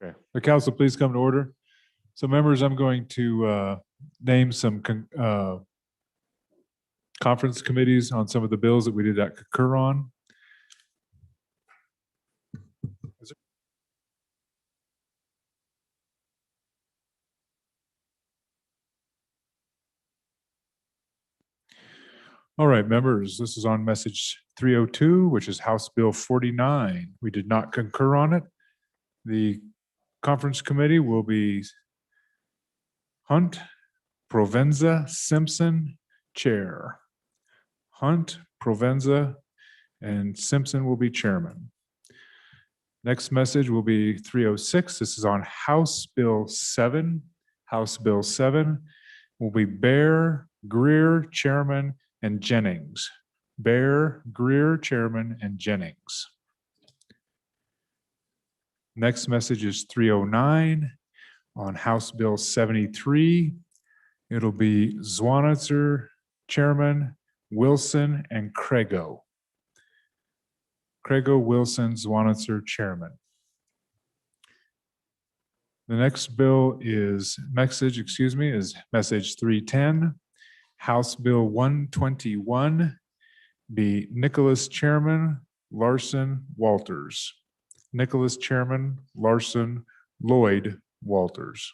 Okay. The council, please come to order. So members, I'm going to name some conference committees on some of the bills that we did not concur on. All right, members, this is on message 302, which is House Bill 49. We did not concur on it. The conference committee will be Hunt, Provenza, Simpson, Chair. Hunt, Provenza, and Simpson will be chairman. Next message will be 306. This is on House Bill 7. House Bill 7 will be Bear, Greer, chairman, and Jennings. Bear, Greer, chairman, and Jennings. Next message is 309 on House Bill 73. It'll be Zwanitzer, chairman, Wilson, and Craigo. Craigo, Wilson, Zwanitzer, chairman. The next bill is message 310. House Bill 121 be Nicholas chairman, Larson, Walters. Nicholas chairman, Larson, Lloyd, Walters.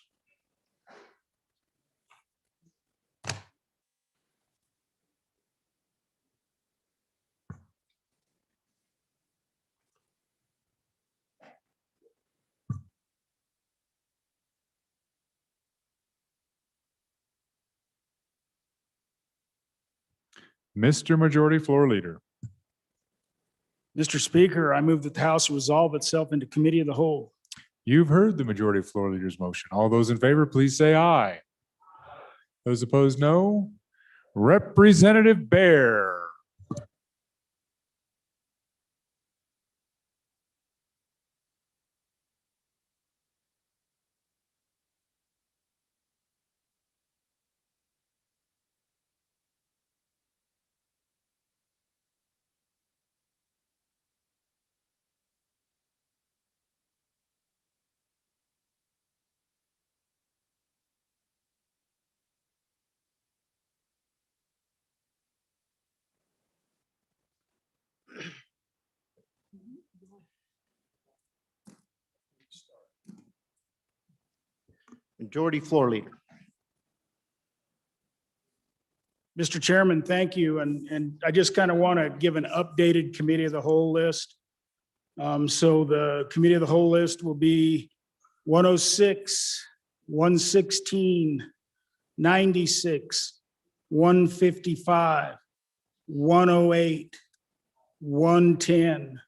Mr. Majority Floor Leader. Mr. Speaker, I move that the House resolve itself into committee of the whole. You've heard the Majority Floor Leader's motion. All those in favor, please say aye. Those opposed, no. Representative Bear. Majority Floor Leader. Mr. Chairman, thank you. And I just kind of want to give an updated committee of the whole list. So the committee of the whole list will be 106, 116, 96, 155, 108, 110,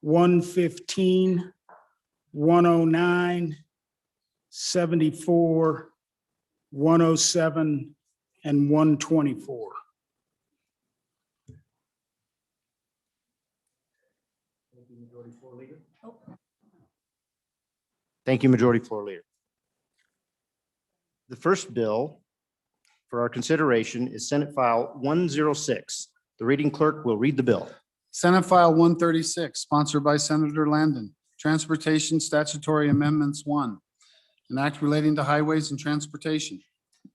115, 109, 74, 107, and 124. Thank you, Majority Floor Leader. The first bill for our consideration is Senate File 106. The reading clerk will read the bill. Senate File 136, sponsored by Senator Landon. Transportation Statutory Amendments 1, an act relating to highways and transportation.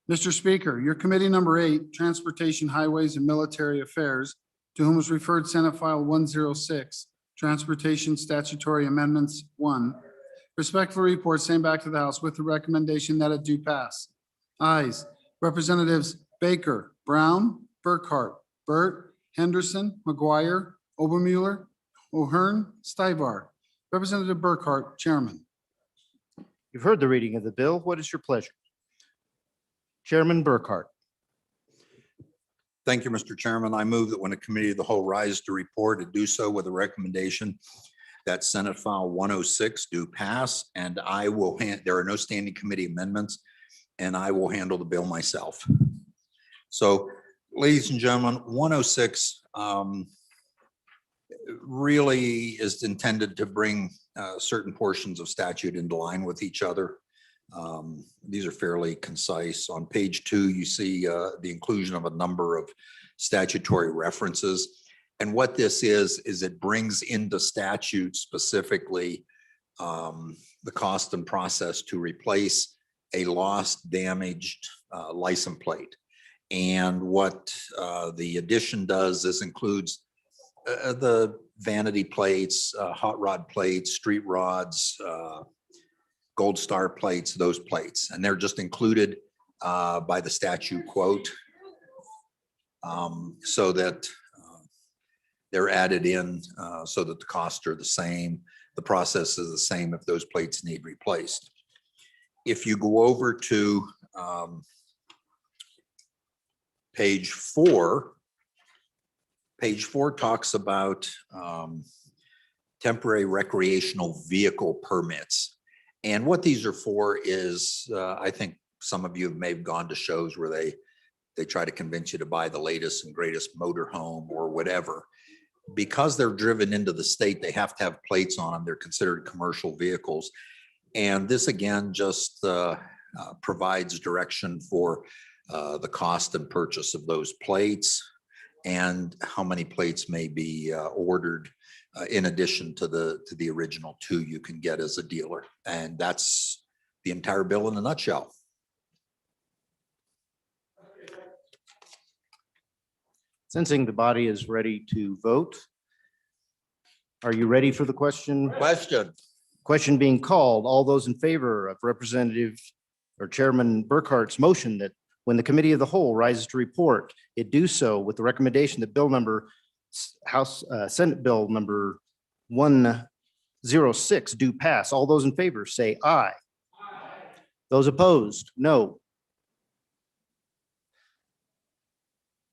Mr. Speaker, your committee number 8, Transportation, Highways, and Military Affairs, to whom is referred Senate File 106, Transportation Statutory Amendments 1, respectfully report same back to the House with the recommendation that it do pass. Ayes. Representatives Baker, Brown, Burkhart, Burt, Henderson, McGuire, Obermueller, O'Hearn, Stivar. Representative Burkhart, Chairman. You've heard the reading of the bill. What is your pleasure? Chairman Burkhart. Thank you, Mr. Chairman. I move that when a committee of the whole rise to report, it do so with a recommendation that Senate File 106 do pass, and I will there are no standing committee amendments, and I will handle the bill myself. So, ladies and gentlemen, 106 really is intended to bring certain portions of statute into line with each other. These are fairly concise. On page 2, you see the inclusion of a number of statutory references. And what this is it brings into statute specifically the cost and process to replace a lost, damaged license plate. And what the addition does is includes the vanity plates, hot rod plates, street rods, gold star plates, those plates, and they're just included by the statute quote, so that they're added in so that the costs are the same. The process is the same if those plates need replaced. If you go over to page 4, page 4 talks about temporary recreational vehicle permits. And what these are for is, I think some of you may have gone to shows where they try to convince you to buy the latest and greatest motorhome or whatever. Because they're driven into the state, they have to have plates on them. They're considered commercial vehicles. And this again just provides direction for the cost and purchase of those plates and how many plates may be ordered in addition to the original 2 you can get as a dealer. And that's the entire bill in a nutshell. Sensing the body is ready to vote. Are you ready for the question? Question being called. All those in favor of Representative or Chairman Burkhart's motion that when the committee of the whole rises to report, it do so with the recommendation that bill number Senate Bill number 106 do pass. All those in favor say aye. Those opposed, no.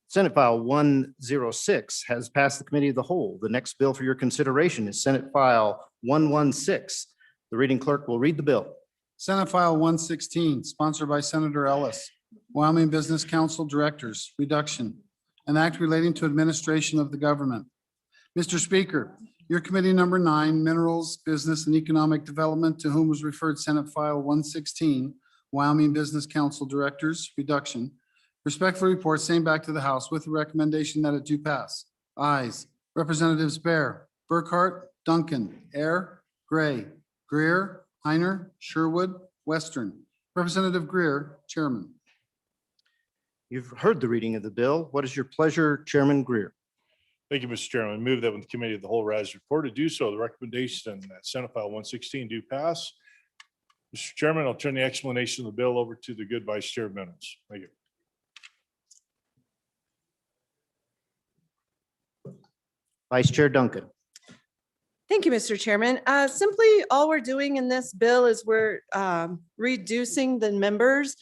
Senate File 106 has passed the committee of the whole. The next bill for your consideration is Senate File 116. The reading clerk will read the bill. Senate File 116, sponsored by Senator Ellis, Wyoming Business Council Directors, reduction, an act relating to administration of the government. Mr. Speaker, your committee number 9, Minerals, Business and Economic Development, to whom was referred Senate File 116, Wyoming Business Council Directors, reduction, respectfully report same back to the House with the recommendation that it do pass. Ayes. Representatives Bear, Burkhart, Duncan, Air, Gray, Greer, Heiner, Sherwood, Western. Representative Greer, Chairman. You've heard the reading of the bill. What is your pleasure, Chairman Greer? Thank you, Mr. Chairman. Move that when the committee of the whole rise report to do so, the recommendation that Senate File 116 do pass. Mr. Chairman, I'll turn the explanation of the bill over to the good Vice Chair of Minutes. Thank you. Vice Chair Duncan. Thank you, Mr. Chairman. Simply, all we're doing in this bill is we're reducing the members.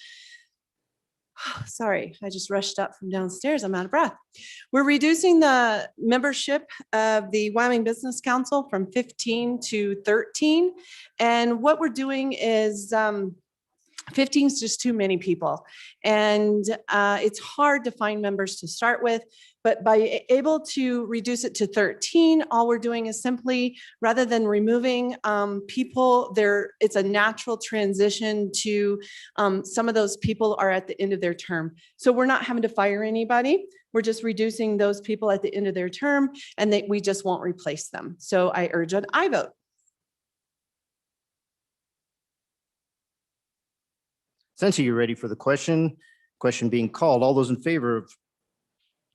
Sorry, I just rushed up from downstairs. I'm out of breath. We're reducing the membership of the Wyoming Business Council from 15 to 13. And what we're doing is 15 is just too many people. And it's hard to find members to start with. But by able to reduce it to 13, all we're doing is simply, rather than removing people, it's a natural transition to some of those people are at the end of their term. So we're not having to fire anybody. We're just reducing those people at the end of their term, and we just won't replace them. So I urge an aye vote. Since you're ready for the question being called, all those in favor of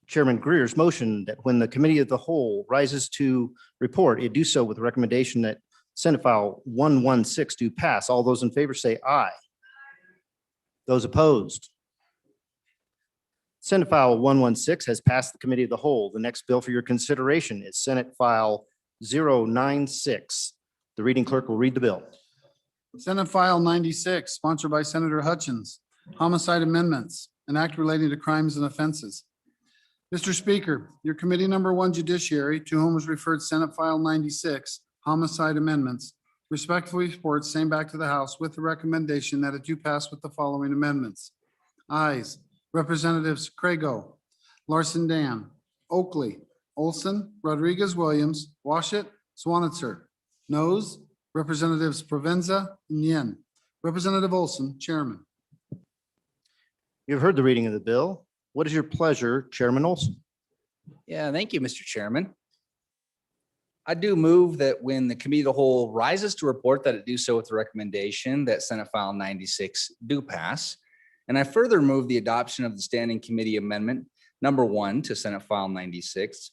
Chairman Greer's motion that when the committee of the whole rises to report, it do so with the recommendation that Senate File 116 do pass. All those in favor say aye. Those opposed. Senate File 116 has passed the committee of the whole. The next bill for your consideration is Senate File 096. The reading clerk will read the bill. Senate File 96, sponsored by Senator Hutchins, homicide amendments, an act relating to crimes and offenses. Mr. Speaker, your committee number 1 Judiciary, to whom was referred Senate File 96, homicide amendments, respectfully report same back to the House with the recommendation that it do pass with the following amendments. Ayes. Representatives Crago, Larson Dan, Oakley, Olson, Rodriguez Williams, Washit, Swanitzer. Noes. Representatives Provenza and Yen. Representative Olson, Chairman. You've heard the reading of the bill. What is your pleasure, Chairman Olson? Yeah, thank you, Mr. Chairman. I do move that when the committee of the whole rises to report, that it do so with the recommendation that Senate File 96 do pass. And I further move the adoption of the Standing Committee Amendment number 1 to Senate File 96.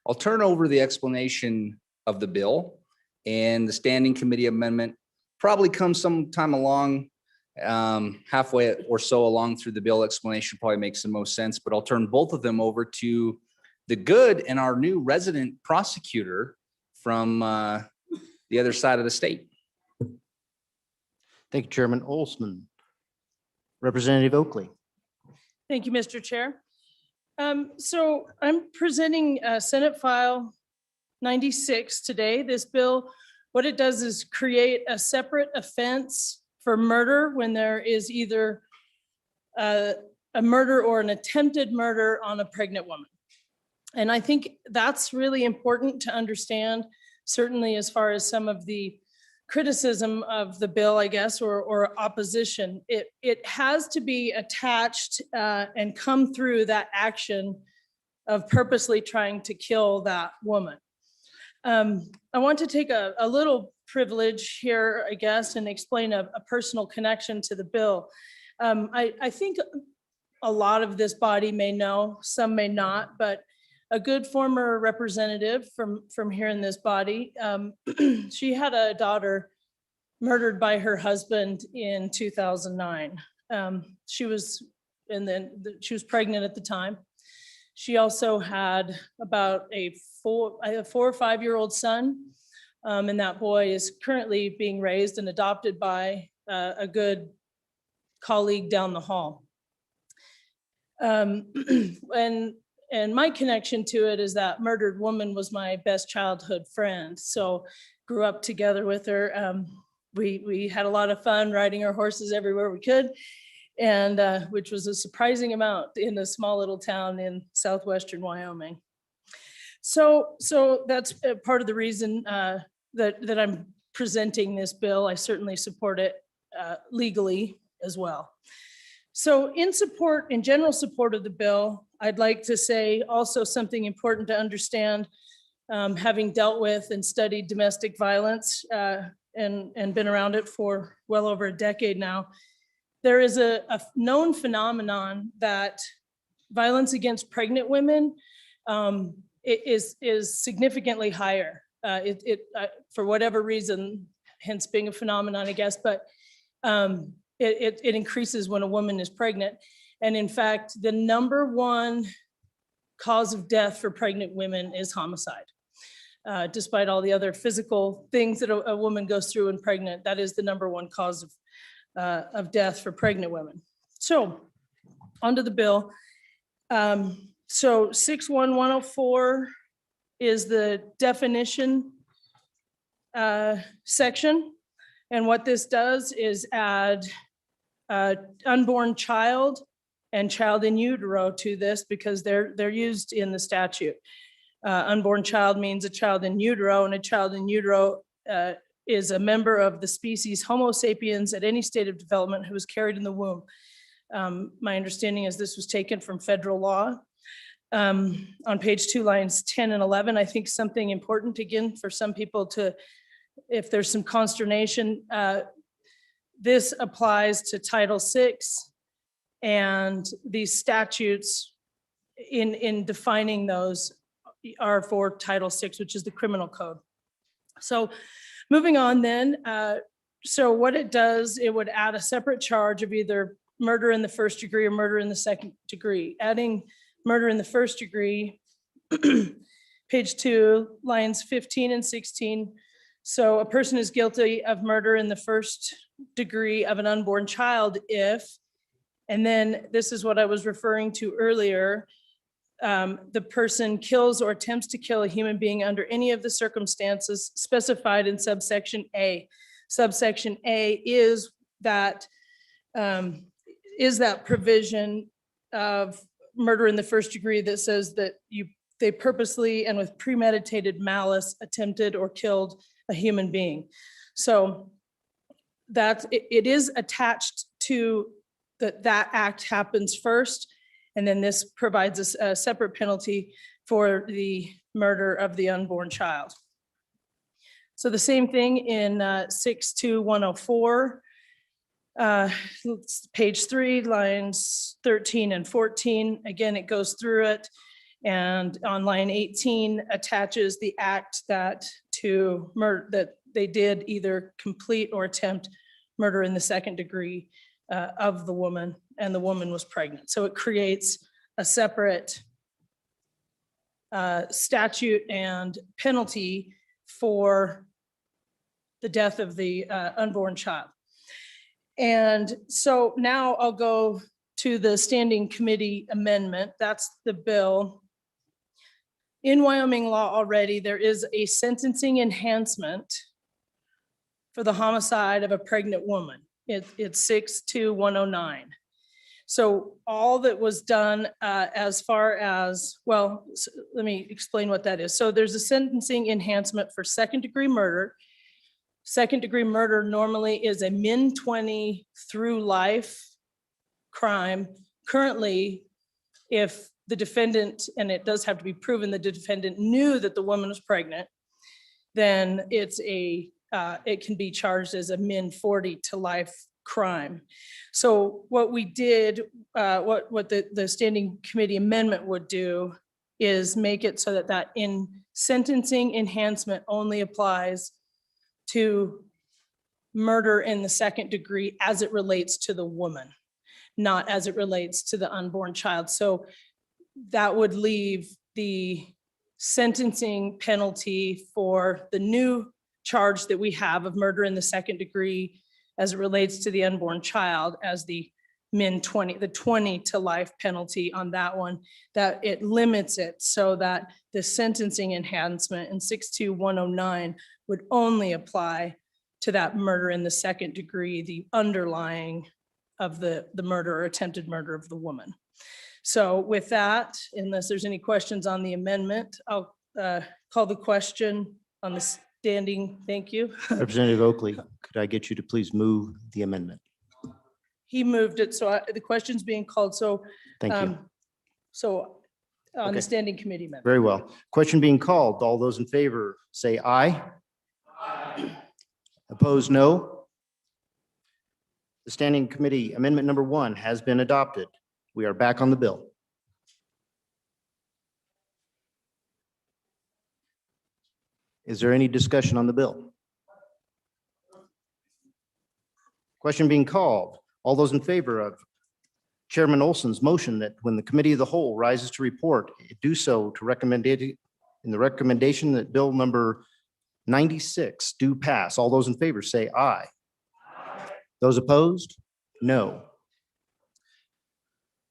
I'll turn over the explanation of the bill, and the Standing Committee Amendment probably comes sometime along halfway or so along through the bill. Explanation probably makes the most sense, but I'll turn both of them over to the good and our new resident prosecutor from the other side of the state. Thank you, Chairman Olsman. Representative Oakley. Thank you, Mr. Chair. So I'm presenting Senate File 96 today. This bill, what it does is create a separate offense for murder when there is either a murder or an attempted murder on a pregnant woman. And I think that's really important to understand, certainly as far as some of the criticism of the bill, I guess, or opposition. It has to be attached and come through that action of purposely trying to kill that woman. I want to take a little privilege here, I guess, and explain a personal connection to the bill. I think a lot of this body may know, some may not, but a good former representative from here in this body, she had a daughter murdered by her husband in 2009. She was pregnant at the time. She also had about a 4 or 5 year old son. And that boy is currently being raised and adopted by a good colleague down the hall. And my connection to it is that murdered woman was my best childhood friend. So grew up together with her. We had a lot of fun riding our horses everywhere we could, and which was a surprising amount in a small little town in southwestern Wyoming. So that's part of the reason that I'm presenting this bill. I certainly support it legally as well. So in general support of the bill, I'd like to say also something important to understand, having dealt with and studied domestic violence and been around it for well over a decade now. There is a known phenomenon that violence against pregnant women is significantly higher. For whatever reason, hence being a phenomenon, I guess, but it increases when a woman is pregnant. And in fact, the #1 cause of death for pregnant women is homicide. Despite all the other physical things that a woman goes through when pregnant, that is the #1 cause of death for pregnant women. So onto the bill. So 61104 is the definition section. And what this does is add unborn child and child in utero to this because they're used in the statute. Unborn child means a child in utero, and a child in utero is a member of the species Homo sapiens at any state of development who was carried in the womb. My understanding is this was taken from federal law. On page 2, lines 10 and 11, I think something important again for some people to, if there's some consternation, this applies to Title VI, and these statutes in defining those are for Title VI, which is the criminal code. So moving on then, so what it does, it would add a separate charge of either murder in the first degree or murder in the second degree. Adding murder in the first degree, page 2, lines 15 and 16. So a person is guilty of murder in the first degree of an unborn child if, and then this is what I was referring to earlier, the person kills or attempts to kill a human being under any of the circumstances specified in subsection A. Subsection A is that provision of murder in the first degree that says that they purposely and with premeditated malice attempted or killed a human being. So that it is attached to that act happens first, and then this provides a separate penalty for the murder of the unborn child. So the same thing in 62104. Page 3, lines 13 and 14. Again, it goes through it. And on line 18 attaches the act that they did either complete or attempt murder in the second degree of the woman, and the woman was pregnant. So it creates a separate statute and penalty for the death of the unborn child. And so now I'll go to the standing committee amendment. That's the bill. In Wyoming law already, there is a sentencing enhancement for the homicide of a pregnant woman. It's 62109. So all that was done as far as, well, let me explain what that is. So there's a sentencing enhancement for second degree murder. Second degree murder normally is a min 20 through life crime. Currently, if the defendant, and it does have to be proven the defendant knew that the woman was pregnant, then it can be charged as a min 40 to life crime. So what we did, what the standing committee amendment would do is make it so that in sentencing enhancement only applies to murder in the second degree as it relates to the woman, not as it relates to the unborn child. So that would leave the sentencing penalty for the new charge that we have of murder in the second degree as it relates to the unborn child as the min 20, the 20 to life penalty on that one, that it limits it so that the sentencing enhancement in 62109 would only apply to that murder in the second degree, the underlying of the murder or attempted murder of the woman. So with that, unless there's any questions on the amendment, I'll call the question on the standing. Thank you. Representative Oakley, could I get you to please move the amendment? He moved it, so the question's being called, so. Thank you. So on Okay. the standing committee amendment. Very well. Question being called. All those in favor say aye. Opposed, no. The standing committee amendment number 1 has been adopted. We are back on the bill. Is there any discussion on the bill? Question being called. All those in favor of Chairman Olson's motion that when the committee of the whole rises to report, it do so to recommend it in the recommendation that bill number 96 do pass. All those in favor say aye. Those opposed? No.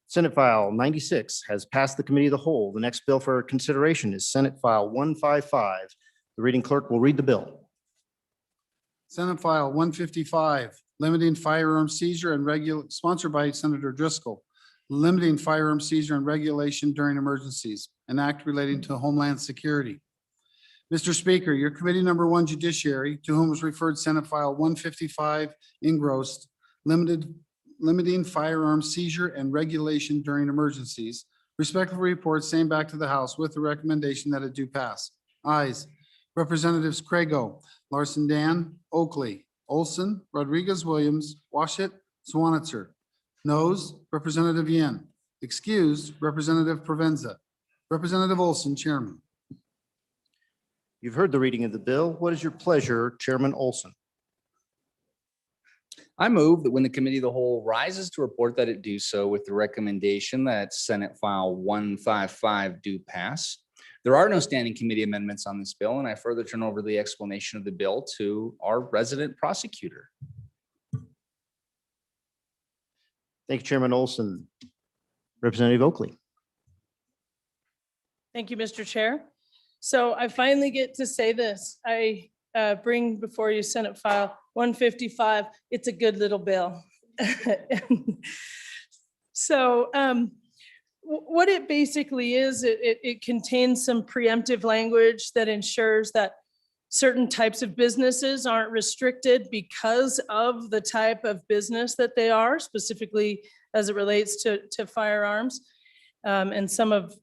Senate File 96 has passed the committee of the whole. The next bill for consideration is Senate File 155. The reading clerk will read the bill. Senate File 155, limiting firearm seizure and sponsored by Senator Driscoll, limiting firearm seizure and regulation during emergencies, an act relating to Homeland Security. Mr. Speaker, your committee number 1 judiciary, to whom was referred Senate File 155 engrossed, limiting firearm seizure and regulation during emergencies, respectively reports same back to the House with the recommendation that it do pass. Ayes. Representatives Crago, Larson Dan, Oakley, Olson, Rodriguez Williams, Washit, Swanitzer. Noes, Representative Yen. Excused, Representative Provenza. Representative Olson, Chairman. You've heard the reading of the bill. What is your pleasure, Chairman Olson? I move that when the committee of the whole rises to report that it do so with the recommendation that Senate File 155 do pass. There are no standing committee amendments on this bill, and I further turn over the explanation of the bill to our resident prosecutor. Thank you, Chairman Olson. Representative Oakley. Thank you, Mr. Chair. So I finally get to say this. I bring before you Senate File 155. It's a good little bill. So what it basically is, it contains some preemptive language that ensures that certain types of businesses aren't restricted because of the type of business that they are, specifically as it relates to firearms. And some of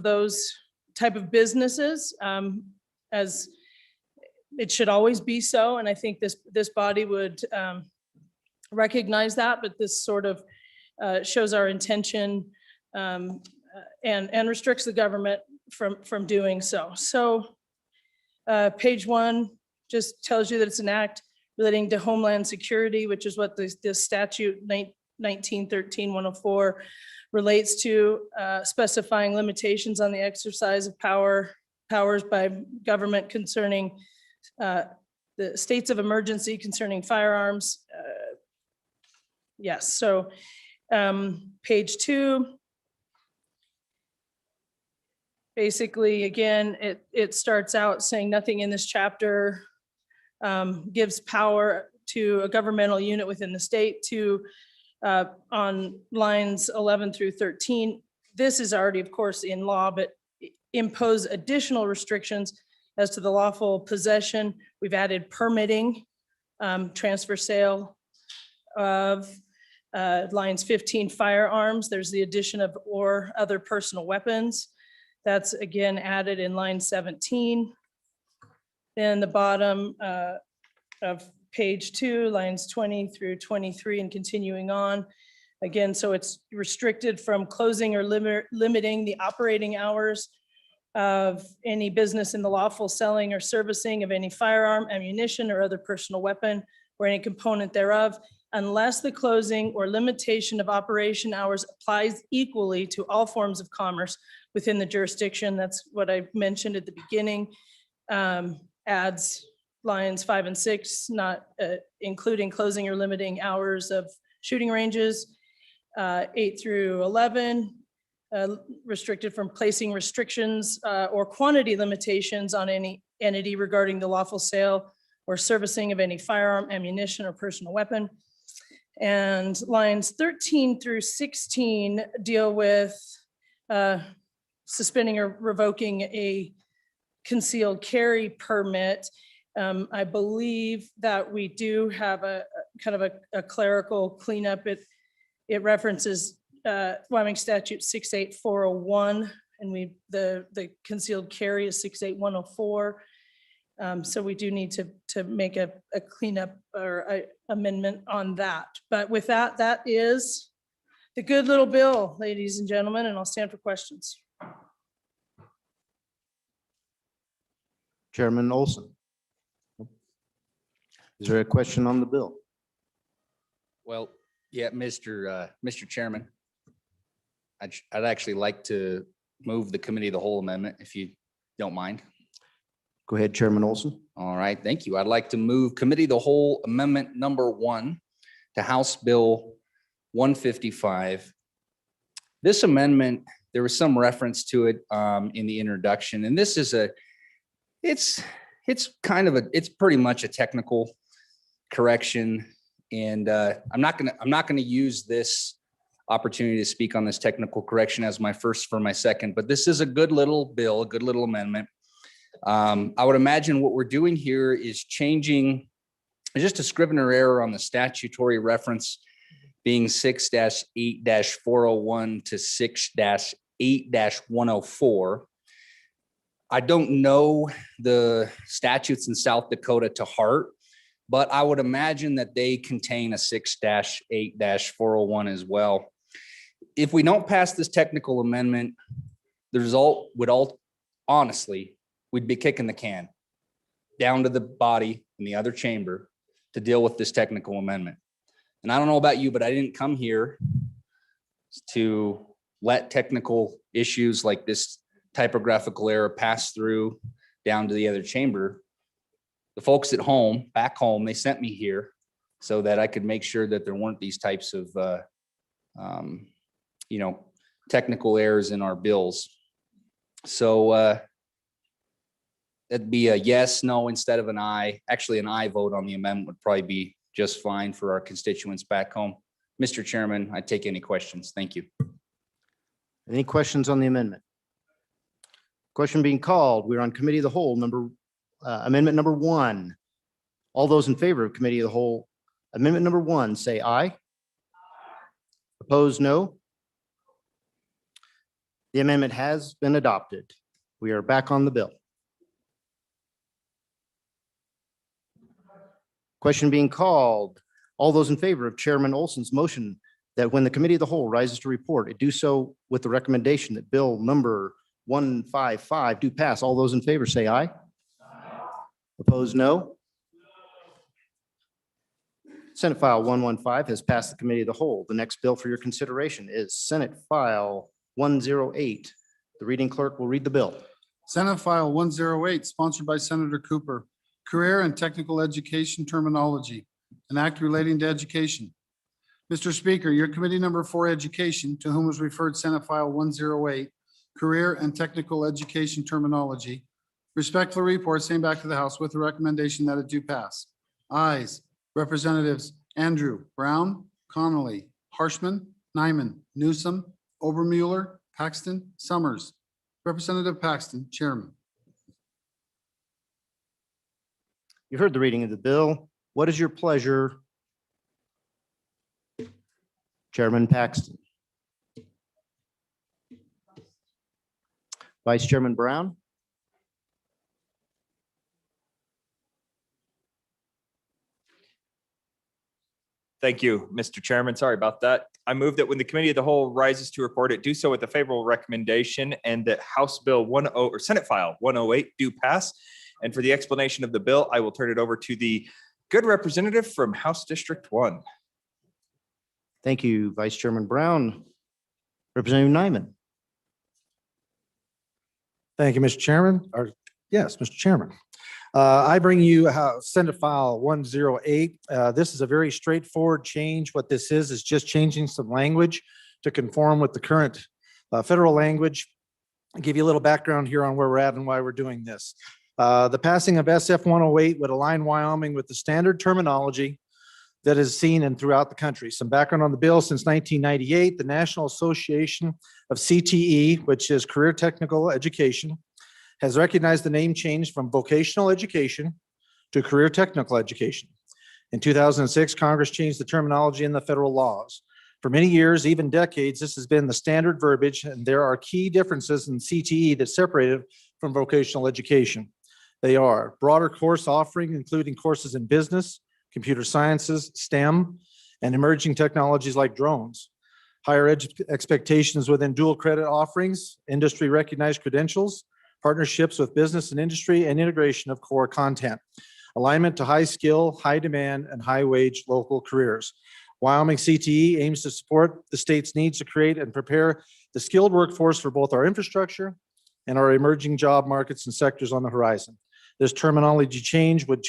those type of businesses, as It should always be so, and I think this body would recognize that, but this sort of shows our intention and restricts the government from doing so. So page 1 just tells you that it's an act relating to Homeland Security, which is what this statute 1913-104 relates to, specifying limitations on the exercise of powers by government concerning the states of emergency concerning firearms. Yes, so page 2. Basically, again, it starts out saying nothing in this chapter gives power to a governmental unit within the state to, on lines 11 through 13. This is already, of course, in law, but impose additional restrictions as to the lawful possession. We've added permitting, transfer sale of lines 15 firearms. There's the addition of or other personal weapons. That's again added in line 17. Then the bottom of page 2, lines 20 through 23 and continuing on. Again, so it's restricted from closing or limiting the operating hours of any business in the lawful selling or servicing of any firearm, ammunition, or other personal weapon, or any component thereof, unless the closing or limitation of operation hours applies equally to all forms of commerce within the jurisdiction. That's what I mentioned at the beginning. Adds lines 5 and 6, not including closing or limiting hours of shooting ranges. 8 through 11, restricted from placing restrictions or quantity limitations on any entity regarding the lawful sale or servicing of any firearm, ammunition, or personal weapon. And lines 13 through 16 deal with suspending or revoking a concealed carry permit. I believe that we do have a kind of a clerical cleanup. It references Wyoming statute 68401, and the concealed carry is 68104. So we do need to make a cleanup or a amendment on that. But with that, that is the good little bill, ladies and gentlemen, and I'll stand for questions. Chairman Olson. Is there a question on the bill? Well, yeah, Mr. Chairman, I'd actually like to move the committee of the whole amendment, if you don't mind. Go ahead, Chairman Olson. All right, thank you. I'd like to move committee of the whole amendment number 1 to House Bill 155. This amendment, there was some reference to it in the introduction, and this is it's pretty much a technical correction. And I'm not gonna use this opportunity to speak on this technical correction as my first for my second, but this is a good little bill, a good little amendment. I would imagine what we're doing here is changing just a Scrivener error on the statutory reference being 6-8-401 to 6-8-104. I don't know the statutes in South Dakota to heart, but I would imagine that they contain a 6-8-401 as well. If we don't pass this technical amendment, the result would honestly, we'd be kicking the can down to the body in the other chamber to deal with this technical amendment. And I don't know about you, but I didn't come here to let technical issues like this typographical error pass through down to the other chamber. The folks at home, back home, they sent me here so that I could make sure that there weren't these types of, technical errors in our bills. So that'd be a yes, no, instead of an aye. Actually, an aye vote on the amendment would probably be just fine for our constituents back home. Mr. Chairman, I take any questions. Thank you. Any questions on the amendment? Question being called. We're on committee of the whole amendment number 1. All those in favor of committee of the whole amendment number 1, say aye. Opposed, no. The amendment has been adopted. We are back on the bill. Question being called. All those in favor of Chairman Olson's motion that when the committee of the whole rises to report, it do so with the recommendation that bill number 155 do pass. All those in favor say aye. Opposed, no. Senate File 115 has passed the committee of the whole. The next bill for your consideration is Senate File 108. The reading clerk will read the bill. Senate File 108, sponsored by Senator Cooper, Career and Technical Education Terminology, an act relating to education. Mr. Speaker, your committee number 4, Education, to whom was referred Senate File 108, Career and Technical Education Terminology, respectfully report same back to the House with the recommendation that it do pass. Ayes, Representatives Andrew, Brown, Connolly, Harshman, Nyman, Newsom, Obermueller, Paxton, Summers. Representative Paxton, Chairman. You heard the reading of the bill. What is your pleasure? Chairman Paxton. Vice Chairman Brown. Thank you, Mr. Chairman. Sorry about that. I move that when the committee of the whole rises to report it, do so with a favorable recommendation and that House Bill 10 or Senate File 108 do pass. And for the explanation of the bill, I will turn it over to the good representative from House District 1. Thank you, Vice Chairman Brown. Representative Nyman. Thank you, Mr. Chairman, or yes, Mr. Chairman. I bring you Senate File 108. This is a very straightforward change. What this is just changing some language to conform with the current federal language. I'll give you a little background here on where we're at and why we're doing this. The passing of SF 108 would align Wyoming with the standard terminology that is seen in throughout the country. Some background on the bill: since 1998, the National Association of CTE, which is Career Technical Education, has recognized the name change from vocational education to career technical education. In 2006, Congress changed the terminology in the federal laws. For many years, even decades, this has been the standard verbiage, and there are key differences in CTE that separate it from vocational education. They are broader course offering, including courses in business, computer sciences, STEM, and emerging technologies like drones. Higher expectations within dual credit offerings, industry recognized credentials, partnerships with business and industry, and integration of core content. Alignment to high skill, high demand, and high wage local careers. Wyoming CTE aims to support the state's needs to create and prepare the skilled workforce for both our infrastructure and our emerging job markets and sectors on the horizon. This terminology change would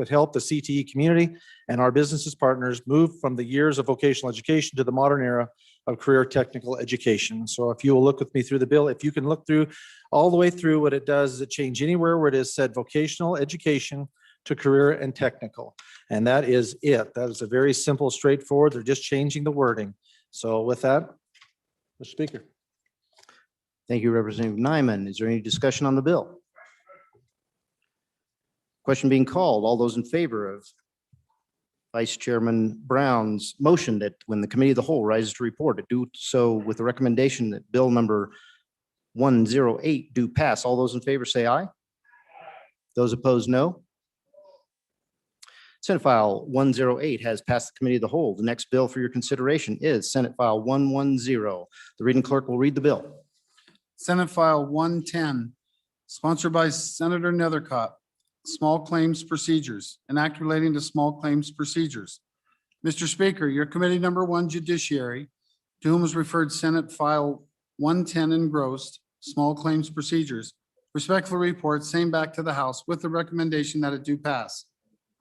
help the CTE community and our businesses partners move from the years of vocational education to the modern era of career technical education. So if you will look with me through the bill, if you can look through all the way through, what it does is it change anywhere where it is said vocational education to career and technical. And that is it. That is a very simple, straightforward. They're just changing the wording. So with that, Mr. Speaker. Thank you, Representative Nyman. Is there any discussion on the bill? Question being called. All those in favor of Vice Chairman Brown's motion that when the committee of the whole rises to report, it do so with the recommendation that bill number 108 do pass. All those in favor say aye. Those opposed, no. Senate File 108 has passed the committee of the whole. The next bill for your consideration is Senate File 110. The reading clerk will read the bill. Senate File 110, sponsored by Senator Nethercott, Small Claims Procedures, an act relating to small claims procedures. Mr. Speaker, your committee number 1, Judiciary, to whom is referred Senate File 110 engrossed, Small Claims Procedures, respectfully report same back to the House with the recommendation that it do pass.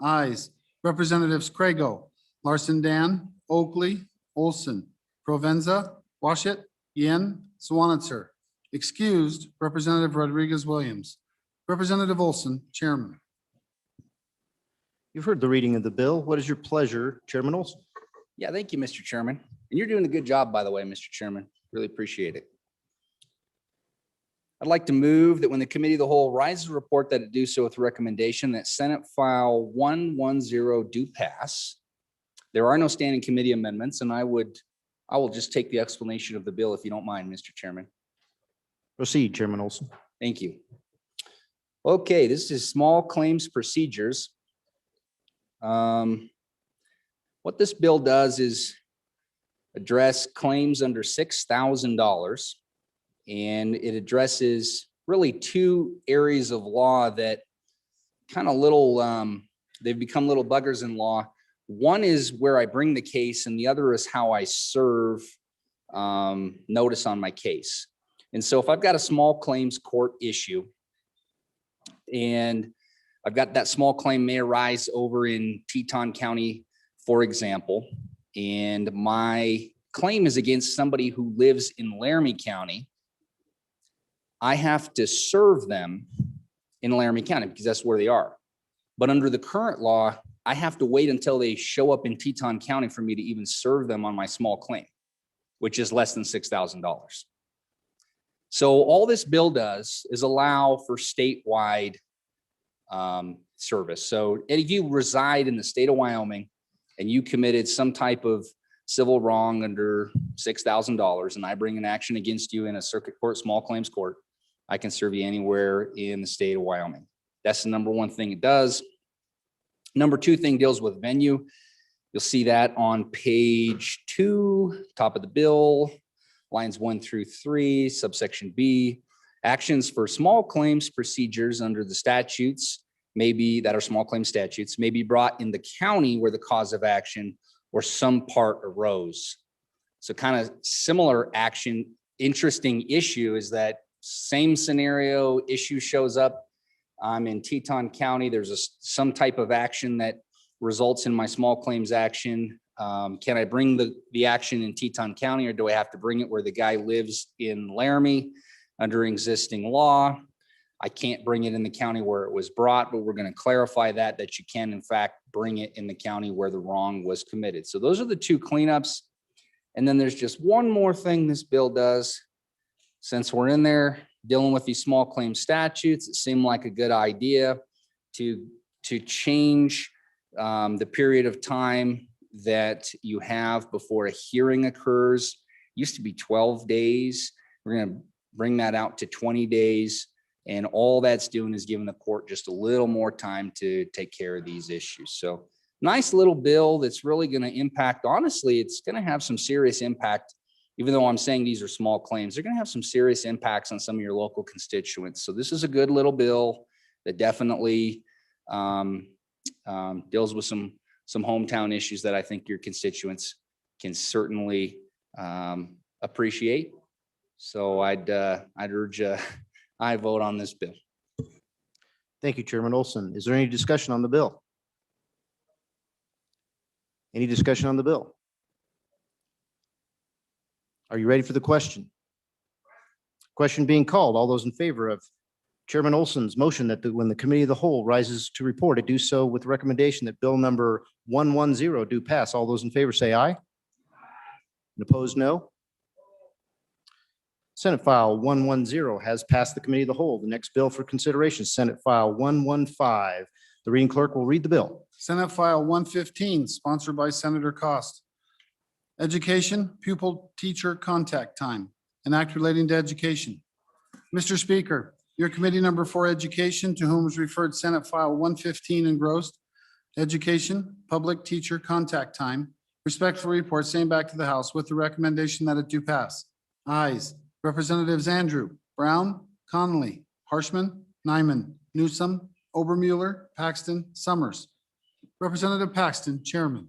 Ayes, Representatives Crago, Larson Dan, Oakley, Olson, Provenza, Washit, Yen, Swanitzer. Excused, Representative Rodriguez Williams. Representative Olson, Chairman. You've heard the reading of the bill. What is your pleasure, Chairman Olson? Yeah, thank you, Mr. Chairman. And you're doing a good job, by the way, Mr. Chairman. Really appreciate it. I'd like to move that when the committee of the whole rises to report that it do so with recommendation that Senate File 110 do pass. There are no standing committee amendments, and I will just take the explanation of the bill if you don't mind, Mr. Chairman. Proceed, Chairman Olson. Thank you. Okay, this is small claims procedures. What this bill does is address claims under $6,000. And it addresses really two areas of law that kind of they've become little buggers in law. One is where I bring the case and the other is how I serve notice on my case. And so if I've got a small claims court issue and I've got that small claim may arise over in Teton County, for example, and my claim is against somebody who lives in Laramie County, I have to serve them in Laramie County because that's where they are. But under the current law, I have to wait until they show up in Teton County for me to even serve them on my small claim, which is less than $6,000. So all this bill does is allow for statewide service. So if you reside in the state of Wyoming and you committed some type of civil wrong under $6,000 and I bring an action against you in a circuit court, small claims court, I can serve you anywhere in the state of Wyoming. That's the number one thing it does. Number two thing deals with venue. You'll see that on page 2, top of the bill, lines 1 through 3, subsection B. Actions for small claims procedures under the statutes that are small claim statutes may be brought in the county where the cause of action or some part arose. So kind of similar action. Interesting issue is that same scenario, issue shows up. I'm in Teton County. There's some type of action that results in my small claims action. Can I bring the action in Teton County or do I have to bring it where the guy lives in Laramie under existing law? I can't bring it in the county where it was brought, but we're going to clarify that you can in fact bring it in the county where the wrong was committed. So those are the two cleanups. And then there's just one more thing this bill does. Since we're in there dealing with these small claim statutes, it seemed like a good idea to change the period of time that you have before a hearing occurs. It used to be 12 days. We're going to bring that out to 20 days. And all that's doing is giving the court just a little more time to take care of these issues. So nice little bill that's really going to impact, honestly, it's going to have some serious impact. Even though I'm saying these are small claims, they're going to have some serious impacts on some of your local constituents. So this is a good little bill that definitely deals with some hometown issues that I think your constituents can certainly appreciate. So I'd urge I vote on this bill. Thank you, Chairman Olson. Is there any discussion on the bill? Any discussion on the bill? Are you ready for the question? Question being called. All those in favor of Chairman Olson's motion that when the committee of the whole rises to report, it do so with recommendation that bill number 110 do pass. All those in favor say aye. And opposed, no. Senate File 110 has passed the committee of the whole. The next bill for consideration, Senate File 115. The reading clerk will read the bill. Senate File 115, sponsored by Senator Cost. Education, pupil teacher contact time, an act relating to education. Mr. Speaker, your committee number 4 education, to whom is referred Senate File 115 engrossed, education, public teacher contact time, respectful report, same back to the House with the recommendation that it do pass. Ayes. Representatives Andrew, Brown, Connolly, Harshman, Nyman, Newsom, Obermueller, Paxton, Summers. Representative Paxton, Chairman.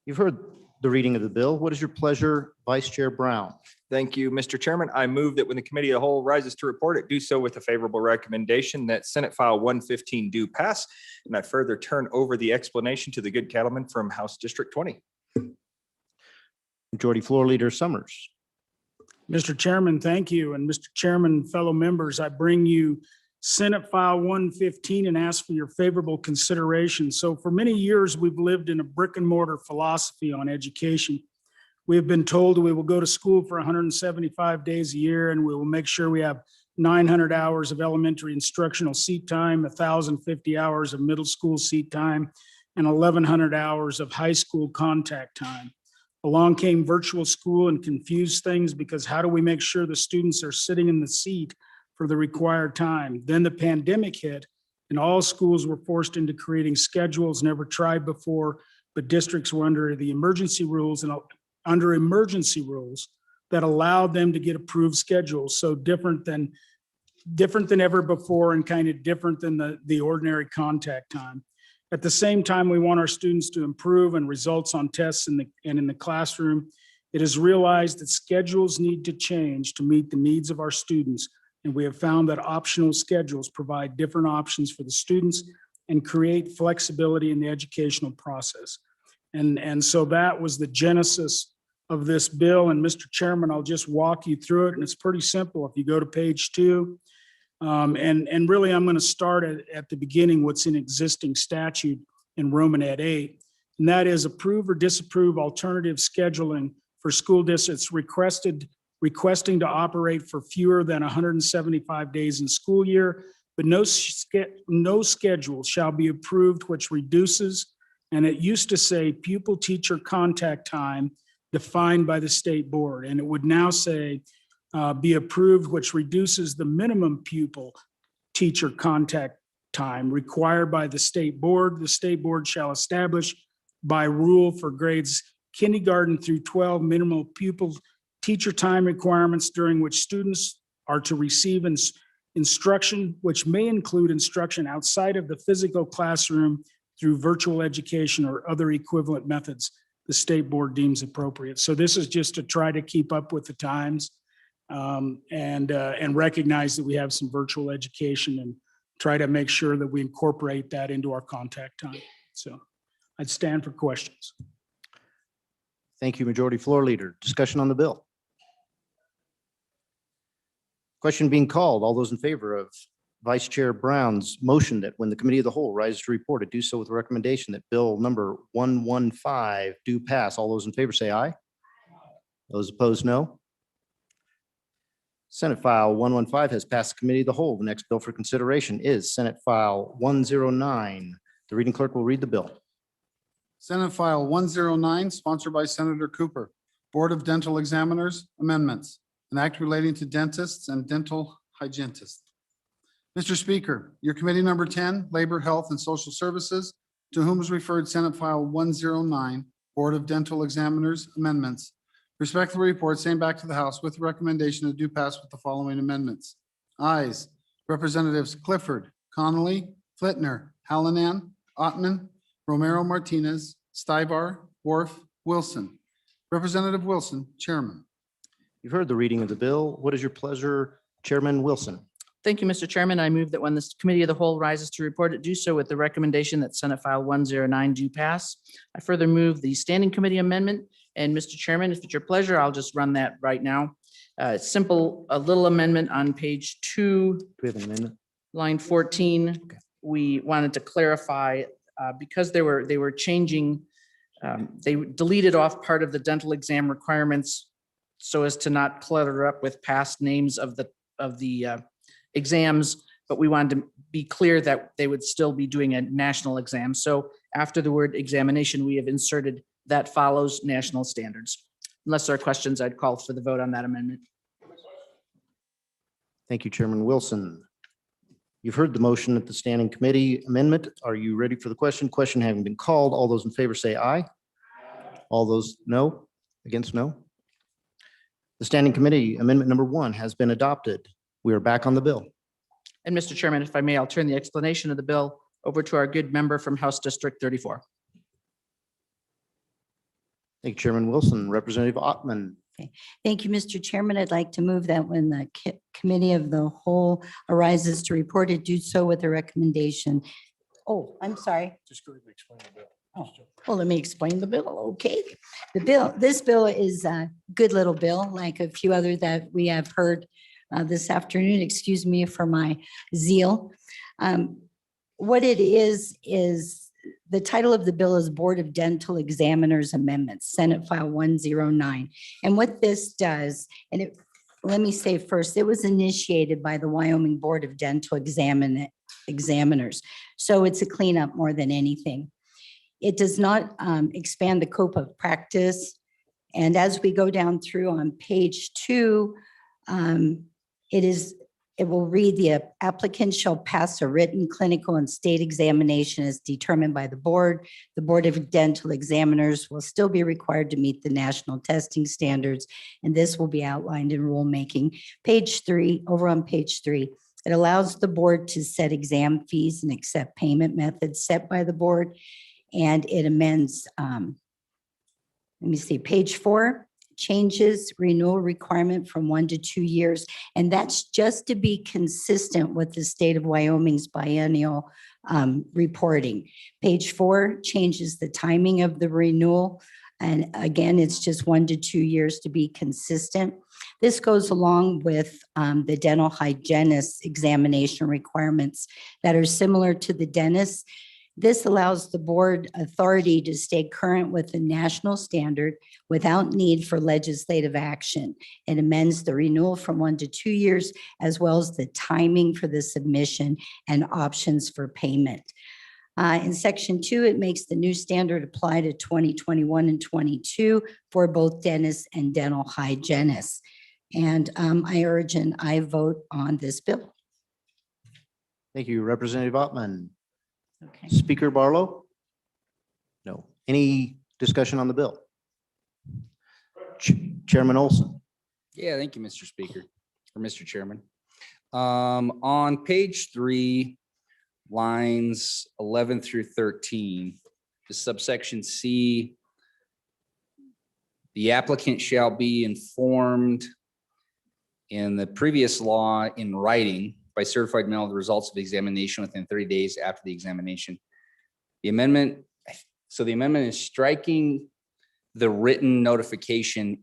You've heard the reading of the bill. What is your pleasure, Vice Chair Brown? Thank you, Mr. Chairman. I move that when the committee of the whole rises to report, it do so with a favorable recommendation that Senate File 115 do pass. And I further turn over the explanation to the good cattleman from House District 20. Majority Floor Leader Summers. Mr. Chairman, thank you. And Mr. Chairman, fellow members, I bring you Senate File 115 and ask for your favorable consideration. So for many years, we've lived in a brick and mortar philosophy on education. We have been told we will go to school for 175 days a year and we will make sure we have 900 hours of elementary instructional seat time, 1,050 hours of middle school seat time, and 1,100 hours of high school contact time. Along came virtual school and confused things because how do we make sure the students are sitting in the seat for the required time? Then the pandemic hit and all schools were forced into creating schedules never tried before, but districts were under the emergency rules and under emergency rules that allowed them to get approved schedules. So different than ever before and kind of different than the ordinary contact time. At the same time, we want our students to improve and results on tests and in the classroom. It is realized that schedules need to change to meet the needs of our students. And we have found that optional schedules provide different options for the students and create flexibility in the educational process. And so that was the genesis of this bill. And Mr. Chairman, I'll just walk you through it. And it's pretty simple. If you go to page 2, and really I'm going to start at the beginning, what's in existing statute in Romanet 8. And that is approve or disapprove alternative scheduling for school districts requesting to operate for fewer than 175 days in school year, but no schedule shall be approved which reduces, and it used to say pupil-teacher contact time defined by the state board, and it would now say be approved which reduces the minimum pupil-teacher contact time required by the state board. The state board shall establish by rule for grades kindergarten through 12 minimal pupil teacher time requirements during which students are to receive instruction, which may include instruction outside of the physical classroom through virtual education or other equivalent methods the state board deems appropriate. So this is just to try to keep up with the times and recognize that we have some virtual education and try to make sure that we incorporate that into our contact time. So I'd stand for questions. Thank you, Majority Floor Leader. Discussion on the bill. Question being called. All those in favor of Vice Chair Brown's motion that when the Committee of the Whole rises to report, it do so with a recommendation that Bill number 115 do pass. All those in favor say aye. Those opposed, no. Senate File 115 has passed the Committee of the Whole. The next bill for consideration is Senate File 109. The reading clerk will read the bill. Senate File 109, sponsored by Senator Cooper. Board of Dental Examiners Amendments, an act relating to dentists and dental hygienists. Mr. Speaker, your committee number 10, Labor, Health, and Social Services, to whom is referred Senate File 109, Board of Dental Examiners Amendments, respectfully report same back to the House with the recommendation to do pass with the following amendments. Ayes, Representatives Clifford, Connolly, Flitner, Hallinan, Ottman, Romero Martinez, Stivar, Worf, Wilson. Representative Wilson, Chairman. You've heard the reading of the bill. What is your pleasure, Chairman Wilson? Thank you, Mr. Chairman. I move that when this Committee of the Whole rises to report, it do so with the recommendation that Senate File 109 do pass. I further move the Standing Committee amendment. And Mr. Chairman, if it's your pleasure, I'll just run that right now. Simple, a little amendment on page 2. Do we have an amendment? Line 14. Okay. We wanted to clarify because they were changing, they deleted off part of the dental exam requirements so as to not clutter up with past names of the exams, but we wanted to be clear that they would still be doing a national exam. So after the word examination, we have inserted that follows national standards. Unless there are questions, I'd call for the vote on that amendment. Thank you, Chairman Wilson. You've heard the motion at the Standing Committee amendment. Are you ready for the question? Question having been called. All those in favor say aye. All those no, against no. The Standing Committee amendment number 1 has been adopted. We are back on the bill. And Mr. Chairman, if I may, I'll turn the explanation of the bill over to our good member from House District 34. Thank you, Chairman Wilson. Representative Ottman. Thank you, Mr. Chairman. I'd like to move that when the Committee of the Whole arises to report it, do so with a recommendation. Oh, I'm sorry. Just go ahead and explain the bill. Oh, well, let me explain the bill. Okay. This bill is a good little bill, like a few other that we have heard this afternoon. Excuse me for my zeal. What it is the title of the bill is Board of Dental Examiners Amendments, Senate File 109. And what this does, and let me say first, it was initiated by the Wyoming Board of Dental Examiners. So it's a cleanup more than anything. It does not expand the scope of practice. And as we go down through on page 2, it is It will read, the applicant shall pass a written clinical and state examination as determined by the board. The Board of Dental Examiners will still be required to meet the national testing standards, and this will be outlined in rulemaking. Page 3, over on page 3, it allows the board to set exam fees and accept payment methods set by the board, and it amends, let me see, page 4, changes renewal requirement from 1 to 2 years. And that's just to be consistent with the state of Wyoming's biennial reporting. Page 4 changes the timing of the renewal. And again, it's just 1 to 2 years to be consistent. This goes along with the dental hygienist examination requirements that are similar to the dentist. This allows the board authority to stay current with the national standard without need for legislative action. It amends the renewal from 1 to 2 years, as well as the timing for the submission and options for payment. In section 2, it makes the new standard apply to 2021 and 22 for both dentists and dental hygienists. And I urge and I vote on this bill. Thank you, Representative Ottman. Okay. Speaker Barlow? No. Any discussion on the bill? Chairman Olson? Yeah, thank you, Mr. Speaker, or Mr. Chairman. On page 3, lines 11 through 13, the subsection C, the applicant shall be informed in the previous law in writing by certified mail of the results of the examination within 30 days after the examination. The amendment, so the amendment is striking the written notification.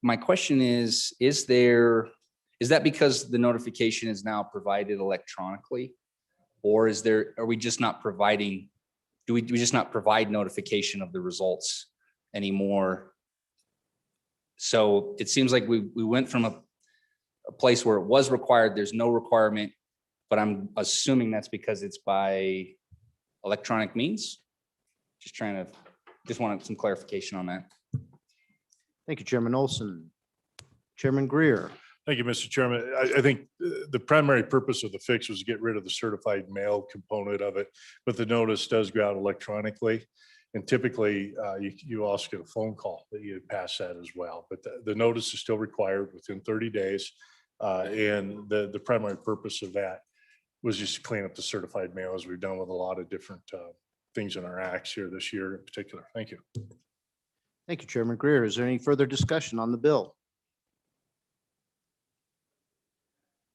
My question is that because the notification is now provided electronically? Or are we just not providing, do we just not provide notification of the results anymore? So it seems like we went from a place where it was required, there's no requirement, but I'm assuming that's because it's by electronic means. Just wanted some clarification on that. Thank you, Chairman Olson. Chairman Greer? Thank you, Mr. Chairman. I think the primary purpose of the fix was to get rid of the certified mail component of it, but the notice does go out electronically. And typically, you also get a phone call that you pass that as well. But the notice is still required within 30 days. And the primary purpose of that was just to clean up the certified mail, as we've done with a lot of different things in our acts here this year in particular. Thank you. Thank you, Chairman Greer. Is there any further discussion on the bill?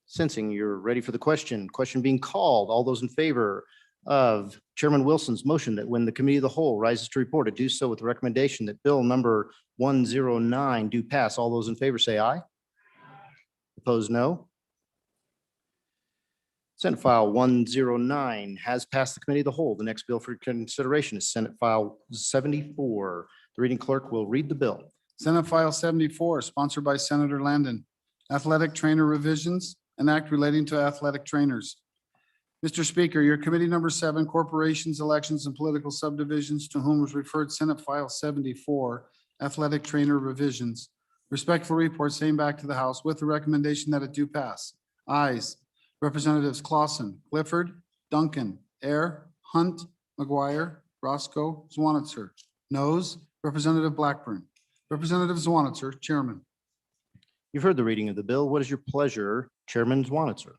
Sensing you're ready for the question being called, all those in favor of Chairman Wilson's motion that when the committee of the whole rises to report, to do so with the recommendation that bill number 109 do pass. All those in favor say aye. Opposed, no. Senate File 109 has passed the committee of the whole. The next bill for consideration is Senate File 74. The reading clerk will read the bill. Senate File 74, sponsored by Senator Landon. Athletic trainer revisions, an act relating to athletic trainers. Mr. Speaker, your committee number 7, corporations, elections, and political subdivisions, to whom was referred Senate File 74, athletic trainer revisions. Respectful report same back to the House with the recommendation that it do pass. Ayes, Representatives Clausen, Clifford, Duncan, Air, Hunt, McGuire, Roscoe, Zwanitzer. Noes, Representative Blackburn. Representative Zwanitzer, Chairman. You've heard the reading of the bill. What is your pleasure, Chairman Zwanitzer?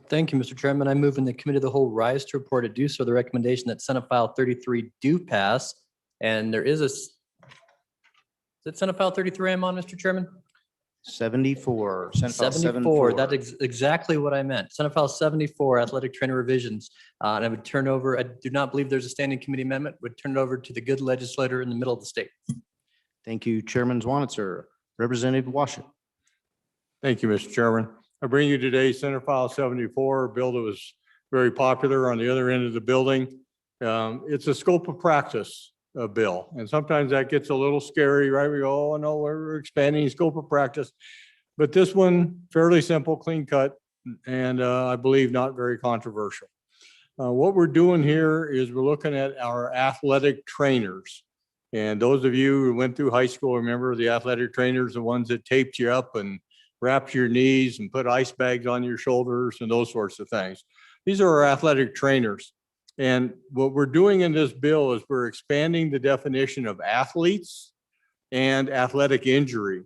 Thank you, Mr. Chairman. I move in the committee of the whole rise to report to do so the recommendation that Senate File 33 do pass. And there is is it Senate File 33 I'm on, Mr. Chairman? 74. Senate File 74. That's exactly what I meant. Senate File 74, athletic trainer revisions. And I would turn over, I do not believe there's a standing committee amendment, would turn it over to the good legislator in the middle of the state. Thank you, Chairman Zwanitzer. Representative Washington. Thank you, Mr. Chairman. I bring you today Senate File 74, a bill that was very popular on the other end of the building. It's a scope of practice bill, and sometimes that gets a little scary, right? We go, oh no, we're expanding scope of practice. But this one, fairly simple, clean cut, and I believe not very controversial. What we're doing here is we're looking at our athletic trainers. And those of you who went through high school, remember the athletic trainers, the ones that taped you up and wraps your knees and put ice bags on your shoulders and those sorts of things. These are our athletic trainers. And what we're doing in this bill is we're expanding the definition of athletes and athletic injury.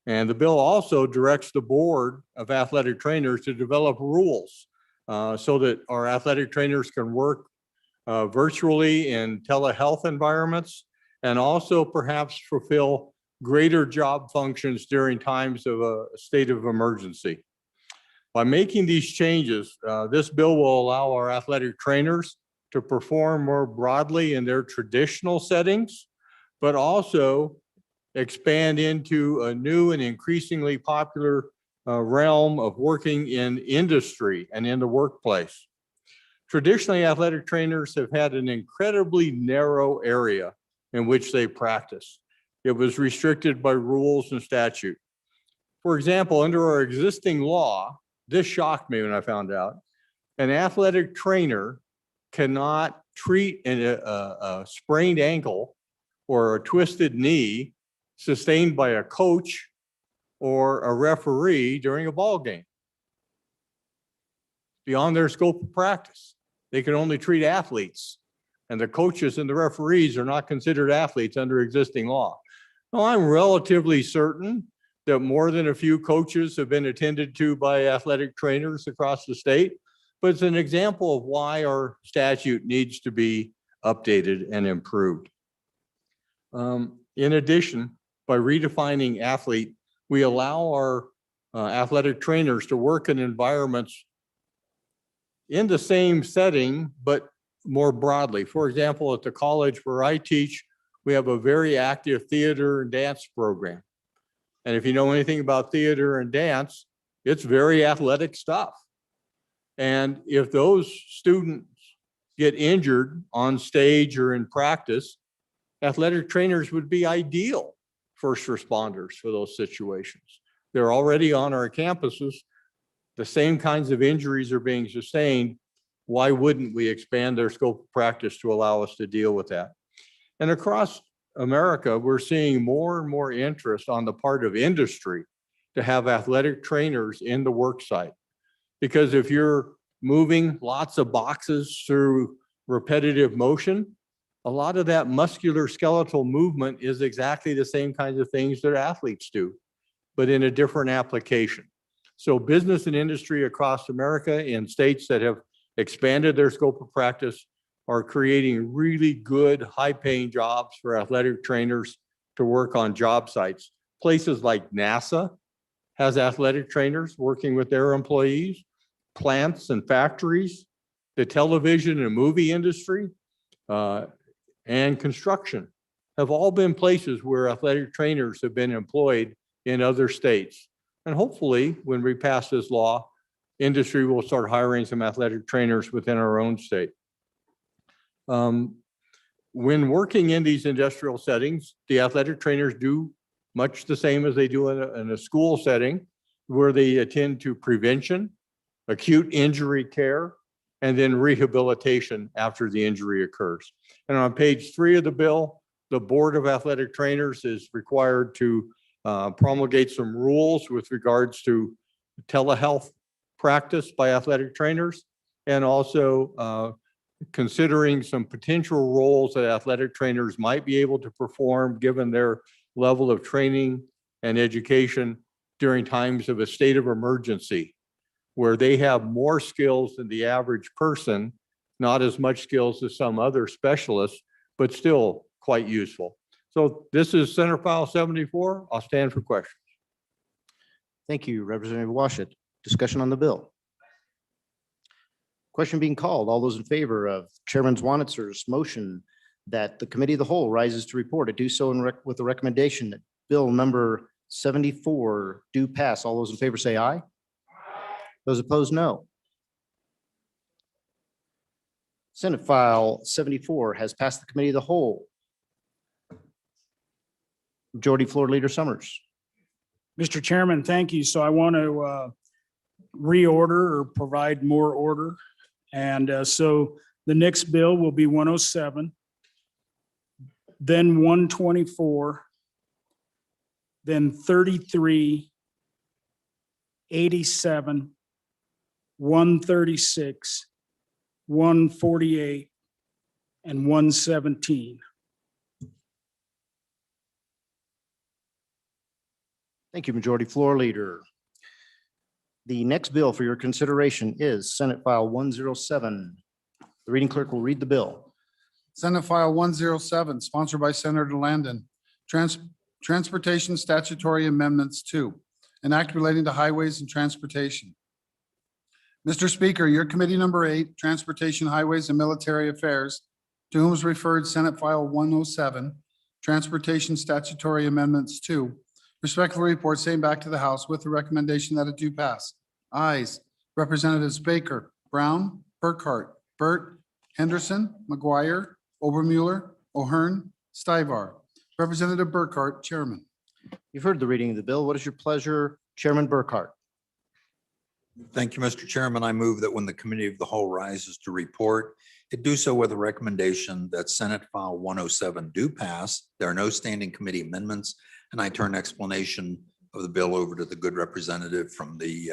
And the bill also directs the board of athletic trainers to develop rules so that our athletic trainers can work virtually in telehealth environments and also perhaps fulfill greater job functions during times of a state of emergency. By making these changes, this bill will allow our athletic trainers to perform more broadly in their traditional settings, but also expand into a new and increasingly popular realm of working in industry and in the workplace. Traditionally, athletic trainers have had an incredibly narrow area in which they practice. It was restricted by rules and statute. For example, under our existing law, this shocked me when I found out, an athletic trainer cannot treat a sprained ankle or a twisted knee sustained by a coach or a referee during a ball game. Beyond their scope of practice, they can only treat athletes, and the coaches and the referees are not considered athletes under existing law. Now, I'm relatively certain that more than a few coaches have been attended to by athletic trainers across the state, but it's an example of why our statute needs to be updated and improved. In addition, by redefining athlete, we allow our athletic trainers to work in environments in the same setting, but more broadly. For example, at the college where I teach, we have a very active theater and dance program. And if you know anything about theater and dance, it's very athletic stuff. And if those students get injured on stage or in practice, athletic trainers would be ideal first responders for those situations. They're already on our campuses. The same kinds of injuries are being sustained. Why wouldn't we expand their scope of practice to allow us to deal with that? And across America, we're seeing more and more interest on the part of industry to have athletic trainers in the work site. Because if you're moving lots of boxes through repetitive motion, a lot of that muscular skeletal movement is exactly the same kinds of things that athletes do, but in a different application. So business and industry across America in states that have expanded their scope of practice are creating really good, high-paying jobs for athletic trainers to work on job sites. Places like NASA has athletic trainers working with their employees, plants and factories, the television and movie industry, and construction have all been places where athletic trainers have been employed in other states. And hopefully, when we pass this law, industry will start hiring some athletic trainers within our own state. When working in these industrial settings, the athletic trainers do much the same as they do in a school setting, where they attend to prevention, acute injury care, and then rehabilitation after the injury occurs. And on page 3 of the bill, the Board of Athletic Trainers is required to promulgate some rules with regards to telehealth practice by athletic trainers, and also considering some potential roles that athletic trainers might be able to perform given their level of training and education during times of a state of emergency, where they have more skills than the average person, not as much skills as some other specialists, but still quite useful. So this is Senate File 74. I'll stand for questions. Thank you, Representative Washut. Discussion on the bill. Question being called. All those in favor of Chairman Swanitzer's motion that the committee of the whole rises to report, to do so with the recommendation that bill number 74 do pass. All those in favor say aye. Those opposed, no. Senate File 74 has passed the committee of the whole. Majority Floor Leader Summers. Mr. Chairman, thank you. So I want to reorder or provide more order. And so the next bill will be 107, then 124, then 33, 87, 136, 148, and 117. Thank you, Majority Floor Leader. The next bill for your consideration is Senate File 107. The reading clerk will read the bill. Senate File 107, sponsored by Senator Landon. Transportation Statutory Amendments 2, an act relating to highways and transportation. Mr. Speaker, your committee number 8, Transportation, Highways, and Military Affairs, to whom is referred Senate File 107, Transportation Statutory Amendments 2, respectfully report same back to the House with the recommendation that it do pass. Ayes, Representatives Baker, Brown, Burkhart, Burt, Henderson, McGuire, Obermuller, O'Hearn, Stivar. Representative Burkhart, Chairman. You've heard the reading of the bill. What is your pleasure, Chairman Burkhart? Thank you, Mr. Chairman. I move that when the committee of the whole rises to report, it do so with a recommendation that Senate File 107 do pass. There are no standing committee amendments, and I turn explanation of the bill over to the good representative from the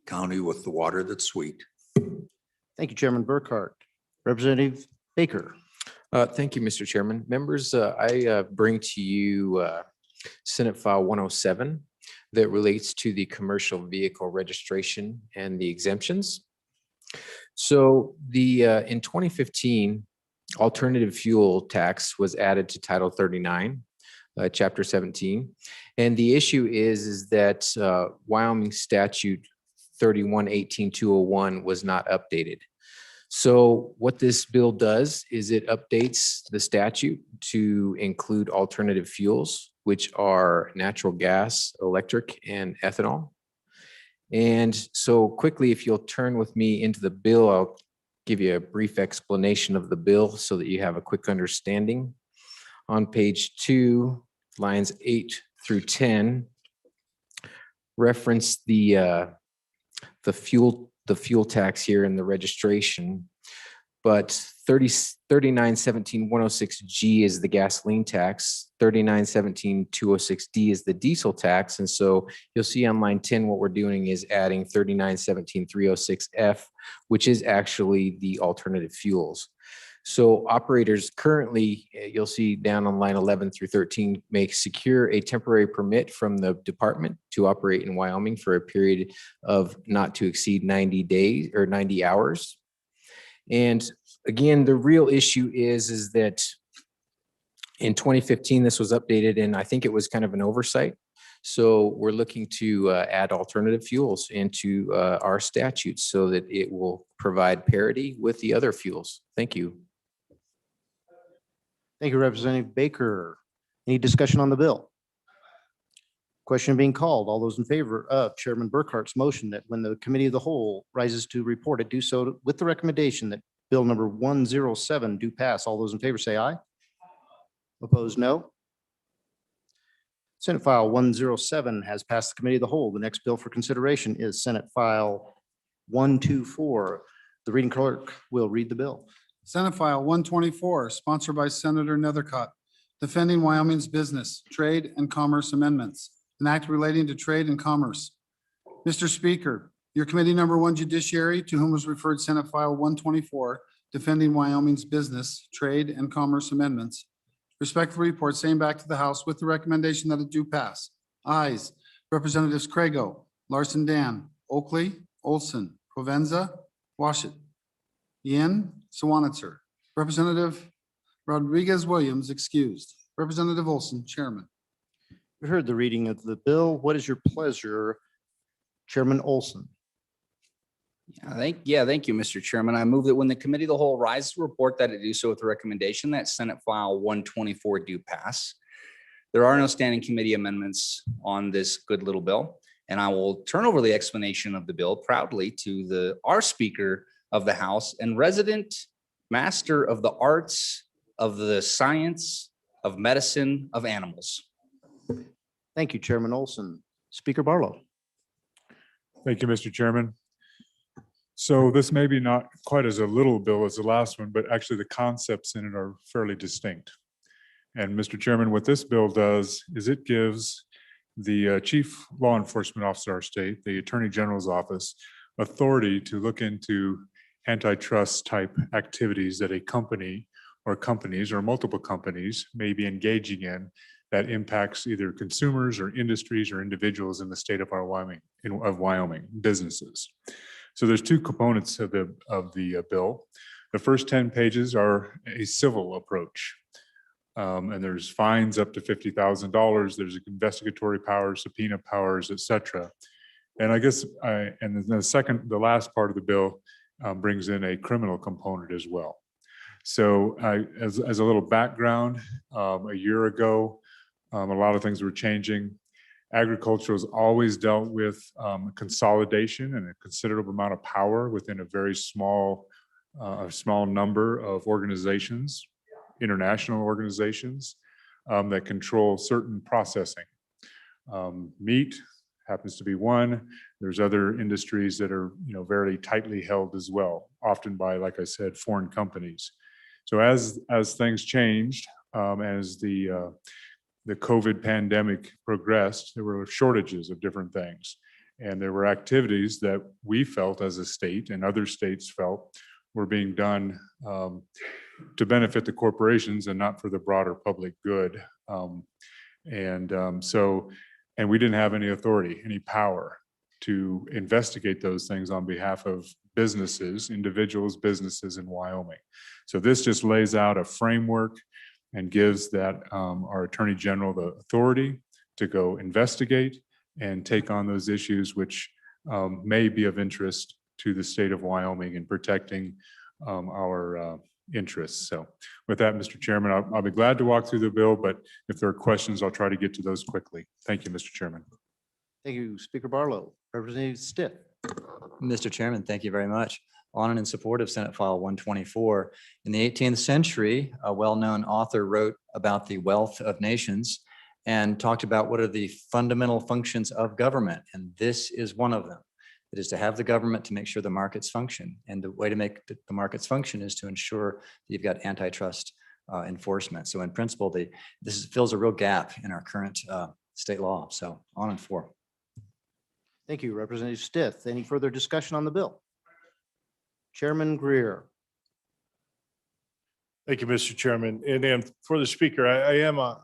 county with the water that's sweet. Thank you, Chairman Burkhart. Representative Baker. Thank you, Mr. Chairman. Members, I bring to you Senate File 107 that relates to the commercial vehicle registration and the exemptions. So in 2015, alternative fuel tax was added to Title 39, Chapter 17. And the issue is that Wyoming Statute 31-18-201 was not updated. So what this bill does is it updates the statute to include alternative fuels, which are natural gas, electric, and ethanol. And so quickly, if you'll turn with me into the bill, I'll give you a brief explanation of the bill so that you have a quick understanding. On page 2, lines 8 through 10, reference the fuel tax here in the registration, but 3917-106G is the gasoline tax, 3917-206D is the diesel tax. And so you'll see on line 10, what we're doing is adding 3917-306F, which is actually the alternative fuels. So operators currently, you'll see down on line 11 through 13, may secure a temporary permit from the department to operate in Wyoming for a period of not to exceed 90 days or 90 hours. And again, the real issue is that in 2015, this was updated, and I think it was kind of an oversight. So we're looking to add alternative fuels into our statutes so that it will provide parity with the other fuels. Thank you. Thank you, Representative Baker. Any discussion on the bill? Question being called. All those in favor of Chairman Burkhart's motion that when the committee of the whole rises to report it, do so with the recommendation that bill number 107 do pass. All those in favor say aye. Opposed, no. Senate File 107 has passed the committee of the whole. The next bill for consideration is Senate File 124. The reading clerk will read the bill. Senate File 124, sponsored by Senator Nethercott, defending Wyoming's business, trade, and commerce amendments, an act relating to trade and commerce. Mr. Speaker, your committee number 1 Judiciary, to whom was referred Senate File 124, defending Wyoming's business, trade, and commerce amendments, respectfully report same back to the House with the recommendation that it do pass. Ayes, Representatives Crago, Larson Dan, Oakley, Olson, Provenza, Washit, Yin, Sawanitzer. Representative Rodriguez Williams excused. Representative Olson, Chairman. We heard the reading of the bill. What is your pleasure, Chairman Olson? Thank you, Mr. Chairman. I move that when the committee of the whole rises to report that it do so with the recommendation that Senate File 124 do pass. There are no standing committee amendments on this good little bill, and I will turn over the explanation of the bill proudly to our Speaker of the House and resident master of the arts, of the science, of medicine, of animals. Thank you, Chairman Olson. Speaker Barlow. Thank you, Mr. Chairman. So this may be not quite as a little bill as the last one, but actually the concepts in it are fairly distinct. And Mr. Chairman, what this bill does is it gives the chief law enforcement officer of our state, the Attorney General's office, authority to look into antitrust type activities that a company or companies or multiple companies may be engaging in that impacts either consumers or industries or individuals in the state of Wyoming businesses. So there's two components of the bill. The first 10 pages are a civil approach. And there's fines up to $50,000. There's investigatory powers, subpoena powers, et cetera. And I guess, and then the last part of the bill brings in a criminal component as well. So as a little background, a year ago, a lot of things were changing. Agriculture has always dealt with consolidation and a considerable amount of power within a very small number of organizations, international organizations that control certain processing. Meat happens to be one. There's other industries that are, very tightly held as well, often by, like I said, foreign companies. So as things changed, as the COVID pandemic progressed, there were shortages of different things. And there were activities that we felt as a state and other states felt were being done to benefit the corporations and not for the broader public good. And we didn't have any authority, any power to investigate those things on behalf of businesses, individuals, businesses in Wyoming. So this just lays out a framework and gives that our Attorney General the authority to go investigate and take on those issues which may be of interest to the state of Wyoming in protecting our interests. So with that, Mr. Chairman, I'll be glad to walk through the bill, but if there are questions, I'll try to get to those quickly. Thank you, Mr. Chairman. Thank you, Speaker Barlow. Representative Stiff. Mr. Chairman, thank you very much. On and in support of Senate File 124. In the 18th century, a well-known author wrote about the wealth of nations and talked about what are the fundamental functions of government. And this is one of them. It is to have the government to make sure the markets function. And the way to make the markets function is to ensure that you've got antitrust enforcement. So in principle, this fills a real gap in our current state law. So on and for. Thank you, Representative Stiff. Any further discussion on the bill? Chairman Greer. Thank you, Mr. Chairman. And then for the speaker, I am a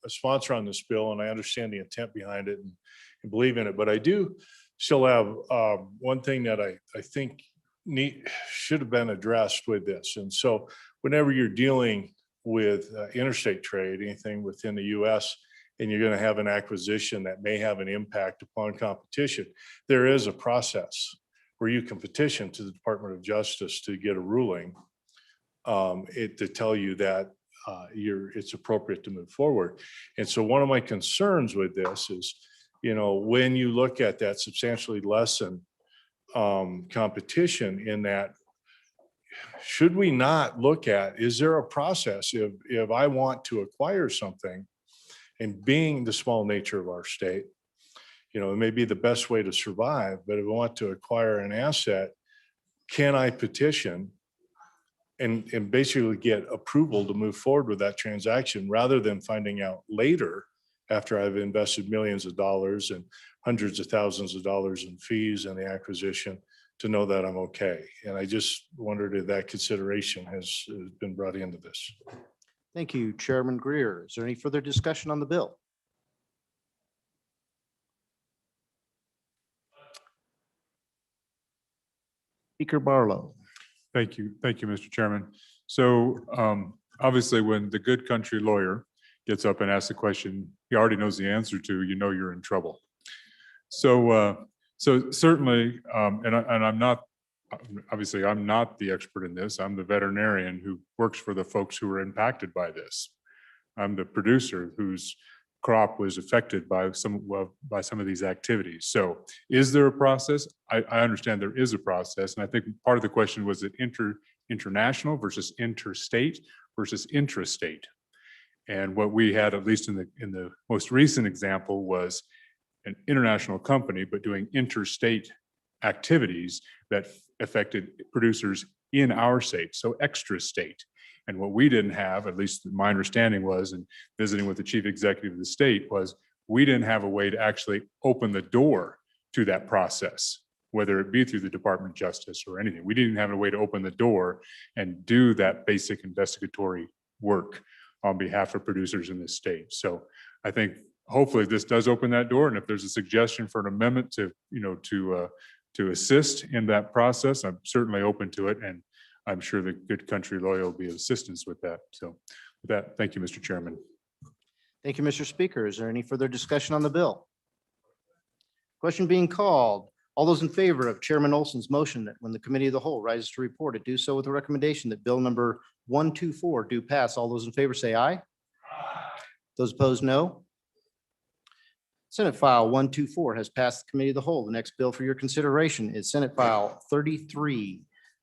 sponsor on this bill and I understand the intent behind it and believe in it, but I do still have one thing that I think should have been addressed with this. And so whenever you're dealing with interstate trade, anything within the US, and you're going to have an acquisition that may have an impact upon competition, there is a process where you can petition to the Department of Justice to get a ruling to tell you that it's appropriate to move forward. And so one of my concerns with this is, when you look at that substantially lessen competition in that, should we not look at, is there a process if I want to acquire something, and being the small nature of our state, it may be the best way to survive, but if I want to acquire an asset, can I petition and basically get approval to move forward with that transaction rather than finding out later after I've invested millions of dollars and hundreds of thousands of dollars in fees and the acquisition to know that I'm okay. And I just wondered if that consideration has been brought into this. Thank you, Chairman Greer. Is there any further discussion on the bill? Speaker Barlow. Thank you, Mr. Chairman. So obviously, when the good country lawyer gets up and asks a question he already knows the answer to, you're in trouble. So certainly, and I'm not, obviously, I'm not the expert in this. I'm the veterinarian who works for the folks who were impacted by this. I'm the producer whose crop was affected by some of these activities. So is there a process? I understand there is a process. And I think part of the question was it international versus interstate versus intrastate. And what we had, at least in the most recent example, was an international company, but doing interstate activities that affected producers in our state, so extra state. And what we didn't have, at least my understanding was, and visiting with the chief executive of the state, was we didn't have a way to actually open the door to that process, whether it be through the Department of Justice or anything. We didn't have a way to open the door and do that basic investigatory work on behalf of producers in this state. So I think hopefully this does open that door. And if there's a suggestion for an amendment to, to assist in that process, I'm certainly open to it. And I'm sure the Good Country Lawyer will be of assistance with that. So with that, thank you, Mr. Chairman. Thank you, Mr. Speaker. Is there any further discussion on the bill? Question being called. All those in favor of Chairman Olson's motion that when the committee of the whole rises to report, it do so with the recommendation that bill number 124 do pass. All those in favor say aye. Those opposed, no. Senate File 124 has passed the committee of the whole. The next bill for your consideration is Senate File 33.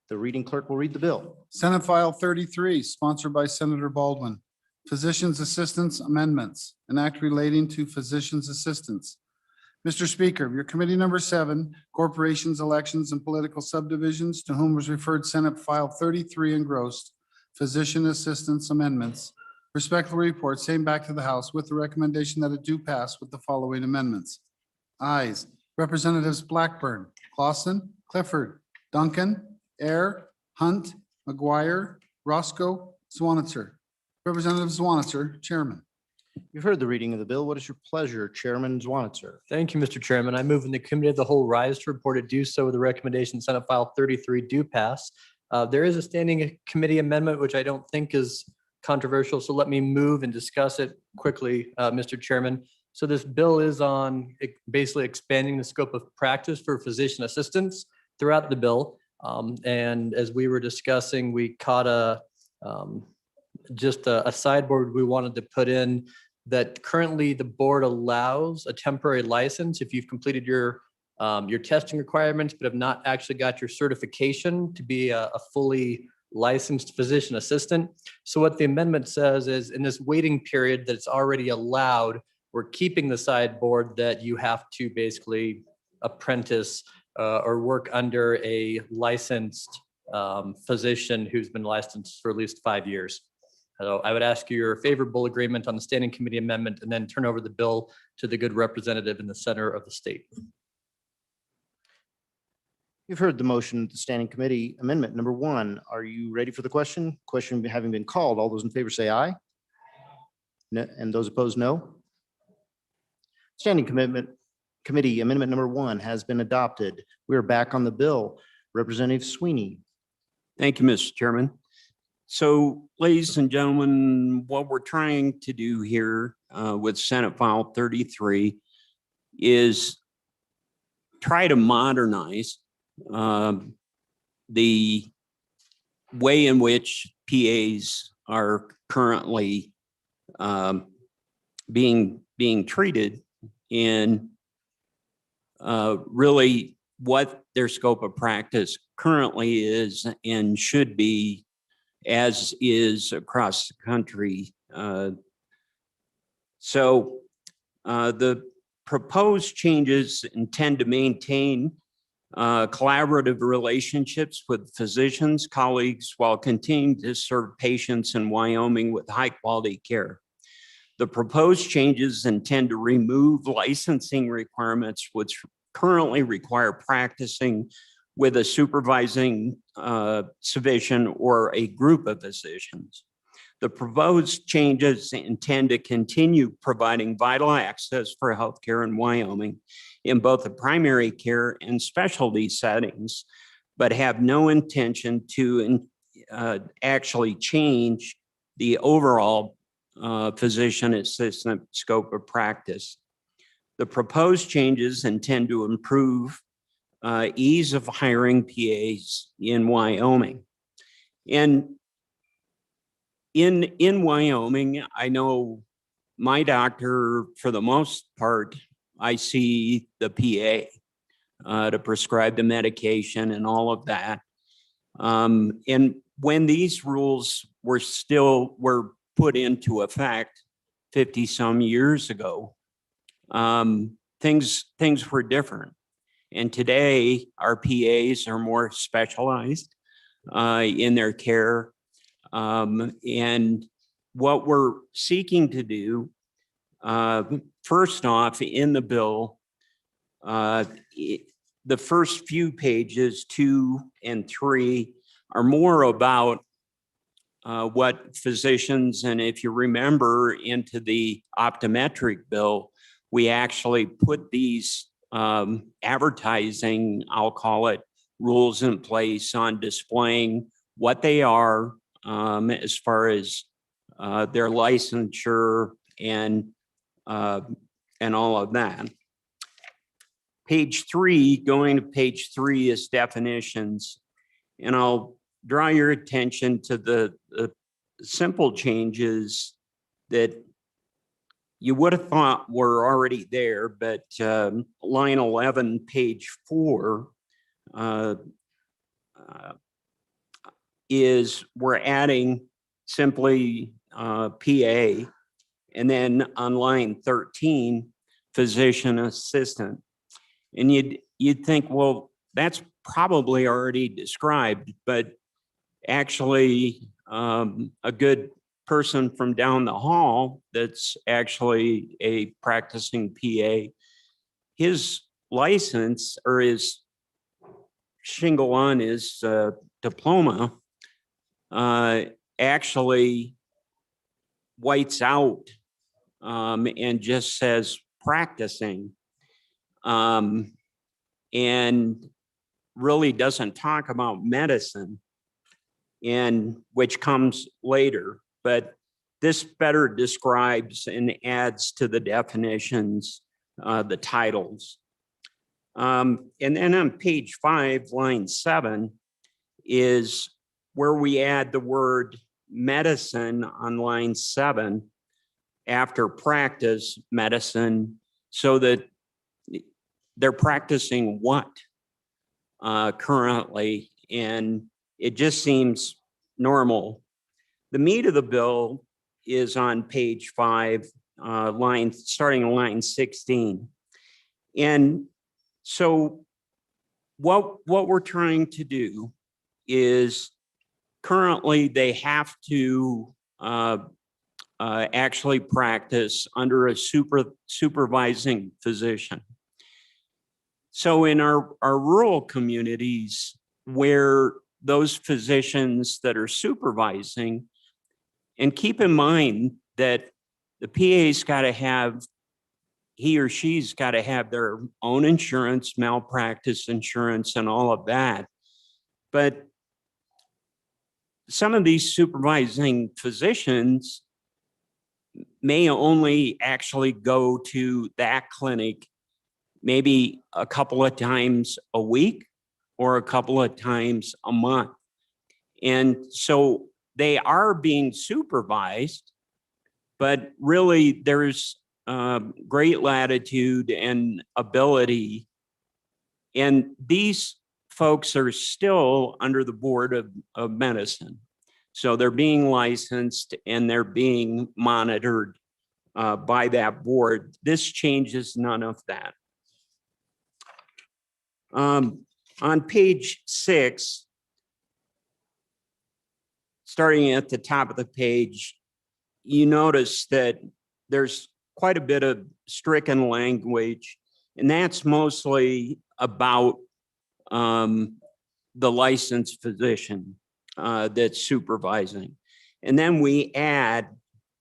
The reading clerk will read the bill. Senate File 33, sponsored by Senator Baldwin. Physicians Assistants Amendments, an act relating to physicians' assistants. Mr. Speaker, your committee number 7, Corporations, Elections, and Political Subdivisions, to whom was referred Senate File 33 engrossed, Physician Assistants Amendments, respectfully report same back to the House with the recommendation that it do pass with the following amendments. Ayes, Representatives Blackburn, Clausen, Clifford, Duncan, Air, Hunt, McGuire, Roscoe, Swanitzer. Representative Swanitzer, Chairman. You've heard the reading of the bill. What is your pleasure, Chairman Swanitzer? Thank you, Mr. Chairman. I move in the committee of the whole rise to report it do so with the recommendation Senate File 33 do pass. There is a standing committee amendment, which I don't think is controversial. So let me move and discuss it quickly, Mr. Chairman. So this bill is on basically expanding the scope of practice for physician assistants throughout the bill. And as we were discussing, we caught just a sideboard we wanted to put in that currently the board allows a temporary license if you've completed your testing requirements, but have not actually got your certification to be a fully licensed physician assistant. So what the amendment says is in this waiting period that it's already allowed, we're keeping the sideboard that you have to basically apprentice or work under a licensed physician who's been licensed for at least 5 years. So I would ask you your favorable agreement on the standing committee amendment and then turn over the bill to the good representative in the center of the state. You've heard the motion, the standing committee amendment number 1. Are you ready for the question? Question having been called. All those in favor say aye. No, and those opposed, no. Standing committee amendment number 1 has been adopted. We are back on the bill. Representative Sweeney. Thank you, Mr. Chairman. So, ladies and gentlemen, what we're trying to do here with Senate File 33 is try to modernize the way in which PAs are currently being treated and really what their scope of practice currently is and should be, as is across the country. So the proposed changes intend to maintain collaborative relationships with physicians, colleagues, while continuing to serve patients in Wyoming with high quality care. The proposed changes intend to remove licensing requirements which currently require practicing with a supervising physician or a group of physicians. The proposed changes intend to continue providing vital access for healthcare in Wyoming in both the primary care and specialty settings, but have no intention to actually change the overall physician assistant scope of practice. The proposed changes intend to improve ease of hiring PAs in Wyoming. And in Wyoming, I know my doctor, for the most part, I see the PA to prescribe the medication and all of that. And when these rules were put into effect 50 some years ago, things were different. And today our PAs are more specialized in their care. And what we're seeking to do First off, in the bill, the first few pages, 2 and 3, are more about what physicians, and if you remember into the optometric bill, we actually put these advertising, I'll call it, rules in place on displaying what they are as far as their licensure and all of that. Page 3, going to page 3 is definitions. And I'll draw your attention to the simple changes that you would have thought were already there, but line 11, page 4, is we're adding simply PA, and then on line 13, physician assistant. And you'd think, well, that's probably already described, but actually a good person from down the hall that's actually a practicing PA, his license or his shingle on his diploma actually whites out and just says practicing, and really doesn't talk about medicine, and which comes later. But this better describes and adds to the definitions, the titles. And then on page 5, line 7, is where we add the word medicine on line 7 after practice medicine, so that they're practicing what currently, and it just seems normal. The meat of the bill is on page 5, starting on line 16. And so what we're trying to do is currently they have to actually practice under a supervising physician. So in our rural communities where those physicians that are supervising, and keep in mind that the PA's got to have, he or she's got to have their own insurance, malpractice insurance, and all of that. But some of these supervising physicians may only actually go to that clinic maybe a couple of times a week or a couple of times a month. And so they are being supervised, but really there's great latitude and ability. And these folks are still under the Board of Medicine. So they're being licensed and they're being monitored by that board. This changes none of that. On page 6, starting at the top of the page, you notice that there's quite a bit of stricken language, and that's mostly about the licensed physician that's supervising. And then we add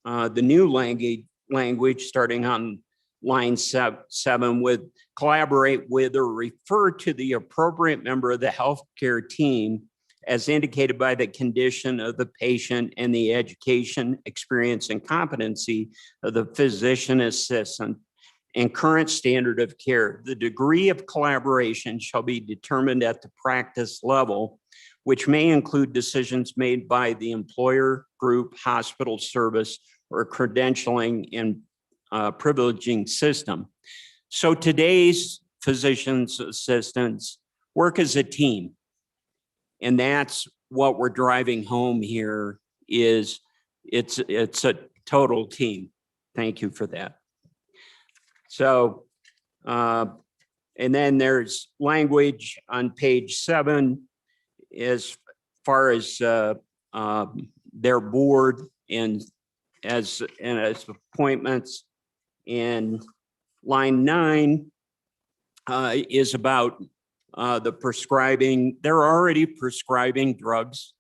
the new language starting on line 7 with collaborate with or refer to the appropriate member of the healthcare team as indicated by the condition of the patient and the education, experience, and competency of the physician assistant and current standard of care. The degree of collaboration shall be determined at the practice level, which may include decisions made by the employer, group, hospital service, or credentialing and privileging system. So today's physician's assistants work as a team. And that's what we're driving home here is it's a total team. Thank you for that. So, and then there's language on page 7 as far as their board and as appointments. And line 9 is about the prescribing. They're already prescribing drugs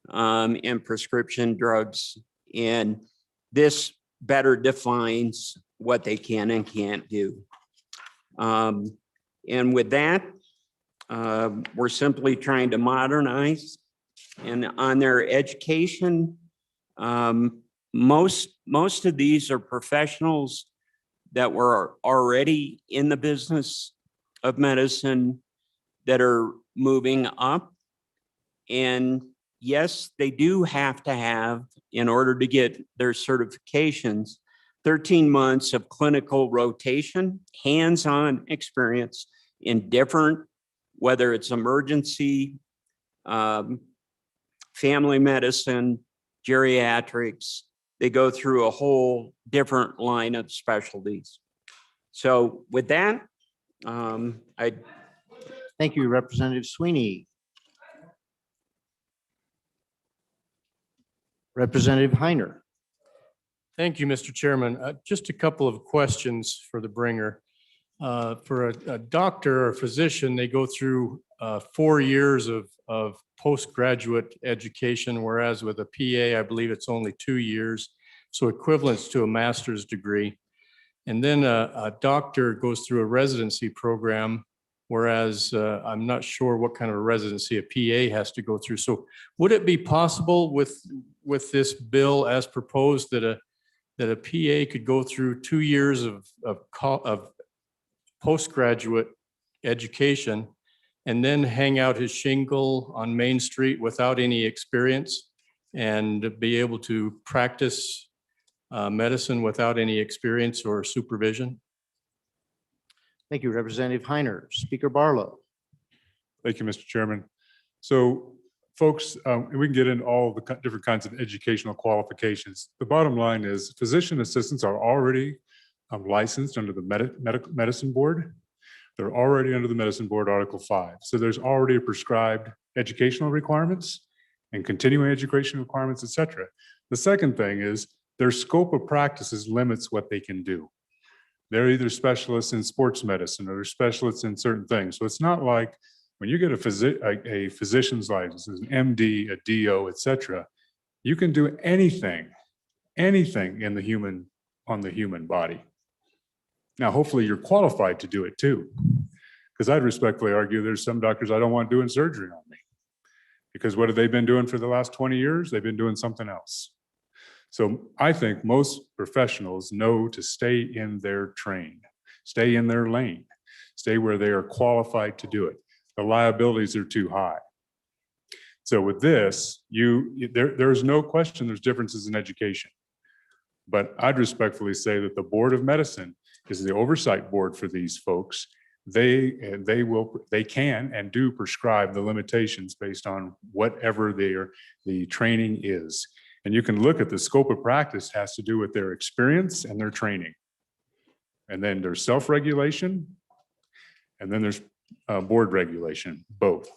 and prescription drugs. And this better defines what they can and can't do. And with that, we're simply trying to modernize. And on their education, most of these are professionals that were already in the business of medicine that are moving up. And yes, they do have to have, in order to get their certifications, 13 months of clinical rotation, hands-on experience in different, whether it's emergency, family medicine, geriatrics. They go through a whole different line of specialties. So with that, Thank you, Representative Sweeney. Representative Heiner. Thank you, Mr. Chairman. Just a couple of questions for the bringer. For a doctor or physician, they go through 4 years of postgraduate education, whereas with a PA, I believe it's only 2 years. So equivalence to a master's degree. And then a doctor goes through a residency program, whereas I'm not sure what kind of a residency a PA has to go through. So would it be possible with this bill as proposed that a PA could go through 2 years of postgraduate education and then hang out his shingle on Main Street without any experience and be able to practice medicine without any experience or supervision? Thank you, Representative Heiner. Speaker Barlow. Thank you, Mr. Chairman. So folks, we can get into all the different kinds of educational qualifications. The bottom line is physician assistants are already licensed under the medicine board. They're already under the medicine board Article 5. So there's already a prescribed educational requirements and continuing education requirements, et cetera. The second thing is their scope of practices limits what they can do. They're either specialists in sports medicine or they're specialists in certain things. So it's not like when you get a physician's license, an MD, a DO, et cetera, you can do anything in the human, on the human body. Now, hopefully you're qualified to do it too, because I'd respectfully argue there's some doctors I don't want doing surgery on me, because what have they been doing for the last 20 years? They've been doing something else. So I think most professionals know to stay in their train, stay in their lane, stay where they are qualified to do it. The liabilities are too high. So with this, there's no question there's differences in education. But I'd respectfully say that the Board of Medicine is the oversight board for these folks. They can and do prescribe the limitations based on whatever the training is. And you can look at the scope of practice has to do with their experience and their training. And then there's self-regulation, and then there's board regulation, both.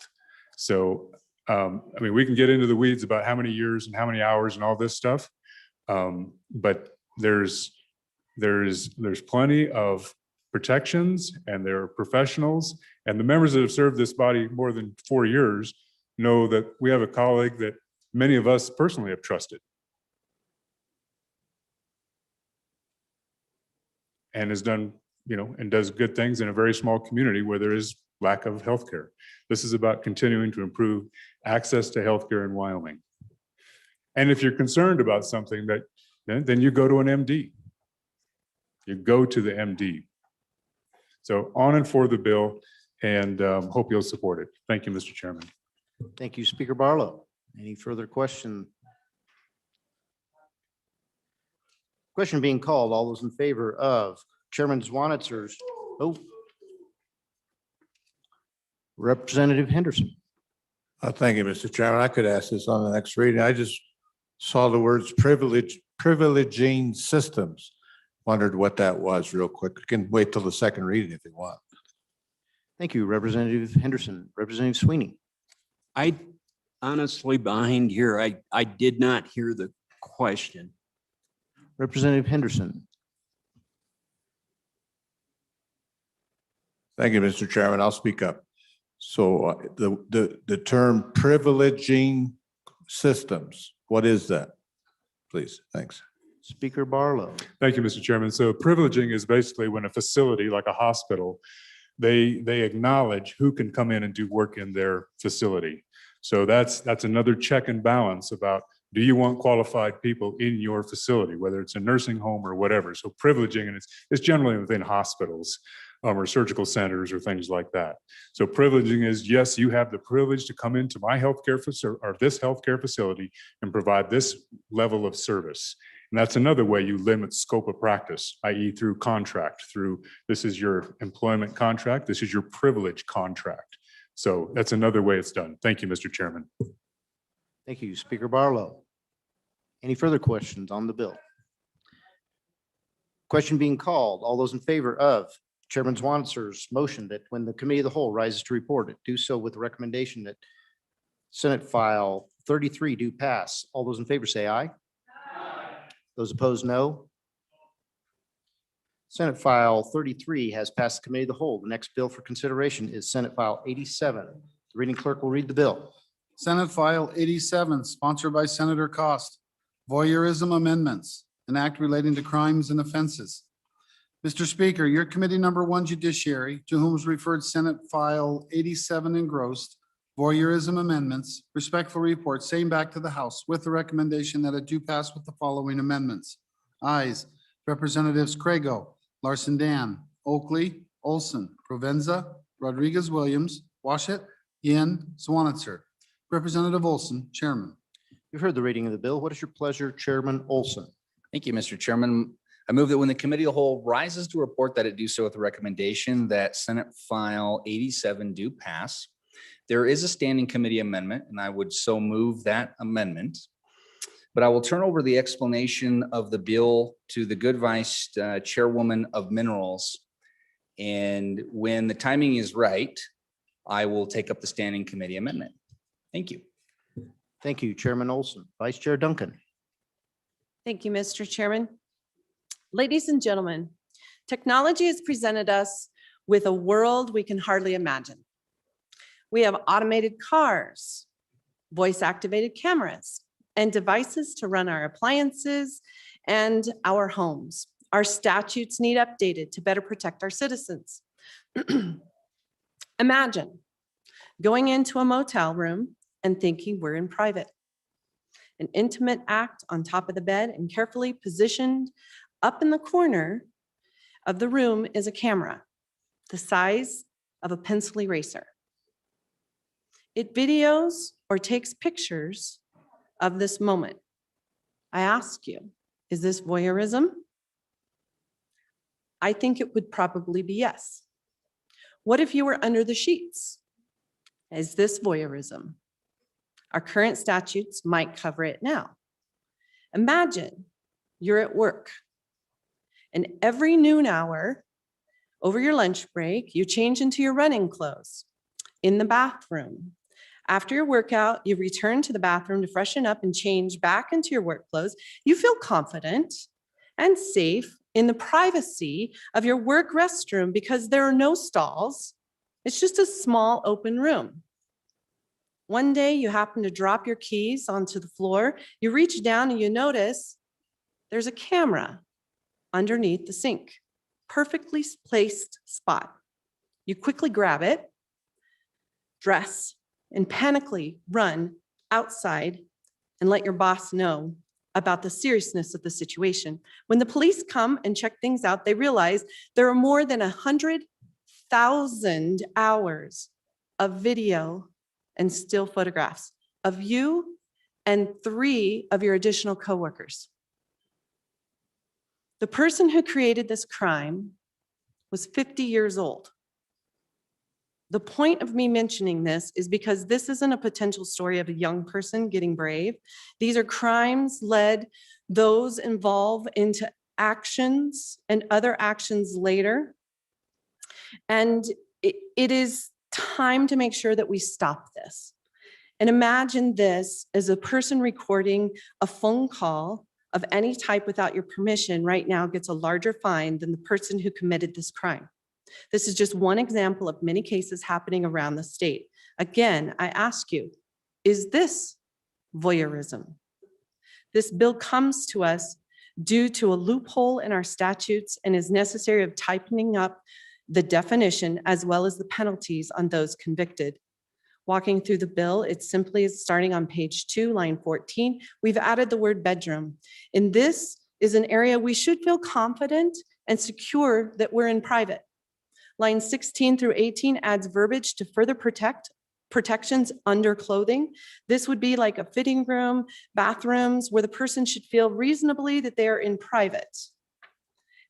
So, I mean, we can get into the weeds about how many years and how many hours and all this stuff. But there's plenty of protections, and there are professionals, and the members that have served this body more than 4 years know that we have a colleague that many of us personally have trusted and has done, and does good things in a very small community where there is lack of healthcare. This is about continuing to improve access to healthcare in Wyoming. And if you're concerned about something, then you go to an MD. You go to the MD. So on and for the bill, and hope you'll support it. Thank you, Mr. Chairman. Thank you, Speaker Barlow. Any further question? Question being called. All those in favor of Chairman Zwanitzer's. Representative Henderson. Thank you, Mr. Chairman. I could ask this on the next reading. I just saw the words privileging systems. Wondered what that was real quick. You can wait till the second reading if you want. Thank you, Representative Henderson. Representative Sweeney. I honestly, behind here, I did not hear the question. Representative Henderson. Thank you, Mr. Chairman. I'll speak up. So the term privileging systems, what is that? Please, thanks. Speaker Barlow. Thank you, Mr. Chairman. So privileging is basically when a facility like a hospital, they acknowledge who can come in and do work in their facility. So that's another check and balance about, do you want qualified people in your facility, whether it's a nursing home or whatever? So privileging, and it's generally within hospitals or surgical centers or things like that. So privileging is, yes, you have the privilege to come into my healthcare facility or this healthcare facility and provide this level of service. And that's another way you limit scope of practice, i.e. through contract, through this is your employment contract, this is your privilege contract. So that's another way it's done. Thank you, Mr. Chairman. Thank you, Speaker Barlow. Any further questions on the bill? Question being called. All those in favor of Chairman Swanser's motion that when the committee of the whole rises to report it, do so with the recommendation that Senate File 33 do pass. All those in favor say aye. Those opposed, no. Senate File 33 has passed the committee of the whole. The next bill for consideration is Senate File 87. The reading clerk will read the bill. Senate File 87, sponsored by Senator Cost. Voyeurism amendments, an act relating to crimes and offenses. Mr. Speaker, your committee number 1 judiciary, to whom is referred Senate File 87 engrossed, voyeurism amendments, respectful report, same back to the House with the recommendation that it do pass with the following amendments. Ayes, Representatives Craigo, Larson Dan, Oakley, Olson, Provenza, Rodriguez Williams, Washit, Yin, Swanitzer. Representative Olson, Chairman. You've heard the reading of the bill. What is your pleasure, Chairman Olson? Thank you, Mr. Chairman. I move that when the committee of the whole rises to report that it do so with the recommendation that Senate File 87 do pass. There is a standing committee amendment, and I would so move that amendment. But I will turn over the explanation of the bill to the good vice chairwoman of minerals. And when the timing is right, I will take up the standing committee amendment. Thank you. Thank you, Chairman Olson. Vice Chair Duncan. Thank you, Mr. Chairman. Ladies and gentlemen, technology has presented us with a world we can hardly imagine. We have automated cars, voice-activated cameras, and devices to run our appliances and our homes. Our statutes need updated to better protect our citizens. Imagine going into a motel room and thinking we're in private. An intimate act on top of the bed and carefully positioned up in the corner of the room is a camera, the size of a pencil eraser. It videos or takes pictures of this moment. I ask you, is this voyeurism? I think it would probably be yes. What if you were under the sheets? Is this voyeurism? Our current statutes might cover it now. Imagine you're at work and every noon hour over your lunch break, you change into your running clothes in the bathroom. After your workout, you return to the bathroom to freshen up and change back into your work clothes. You feel confident and safe in the privacy of your work restroom because there are no stalls. It's just a small open room. One day you happen to drop your keys onto the floor. You reach down and you notice there's a camera underneath the sink, perfectly placed spot. You quickly grab it, dress, and panically run outside and let your boss know about the seriousness of the situation. When the police come and check things out, they realize there are more than 100,000 hours of video and still photographs of you and 3 of your additional coworkers. The person who created this crime was 50 years old. The point of me mentioning this is because this isn't a potential story of a young person getting brave. These are crimes led, those involve into actions and other actions later. And it is time to make sure that we stop this. And imagine this as a person recording a phone call of any type without your permission right now gets a larger fine than the person who committed this crime. This is just one example of many cases happening around the state. Again, I ask you, is this voyeurism? This bill comes to us due to a loophole in our statutes and is necessary of tightening up the definition as well as the penalties on those convicted. Walking through the bill, it simply is starting on page 2, line 14. We've added the word bedroom. And this is an area we should feel confident and secure that we're in private. Line 16 through 18 adds verbiage to further protections under clothing. This would be like a fitting room, bathrooms, where the person should feel reasonably that they are in private.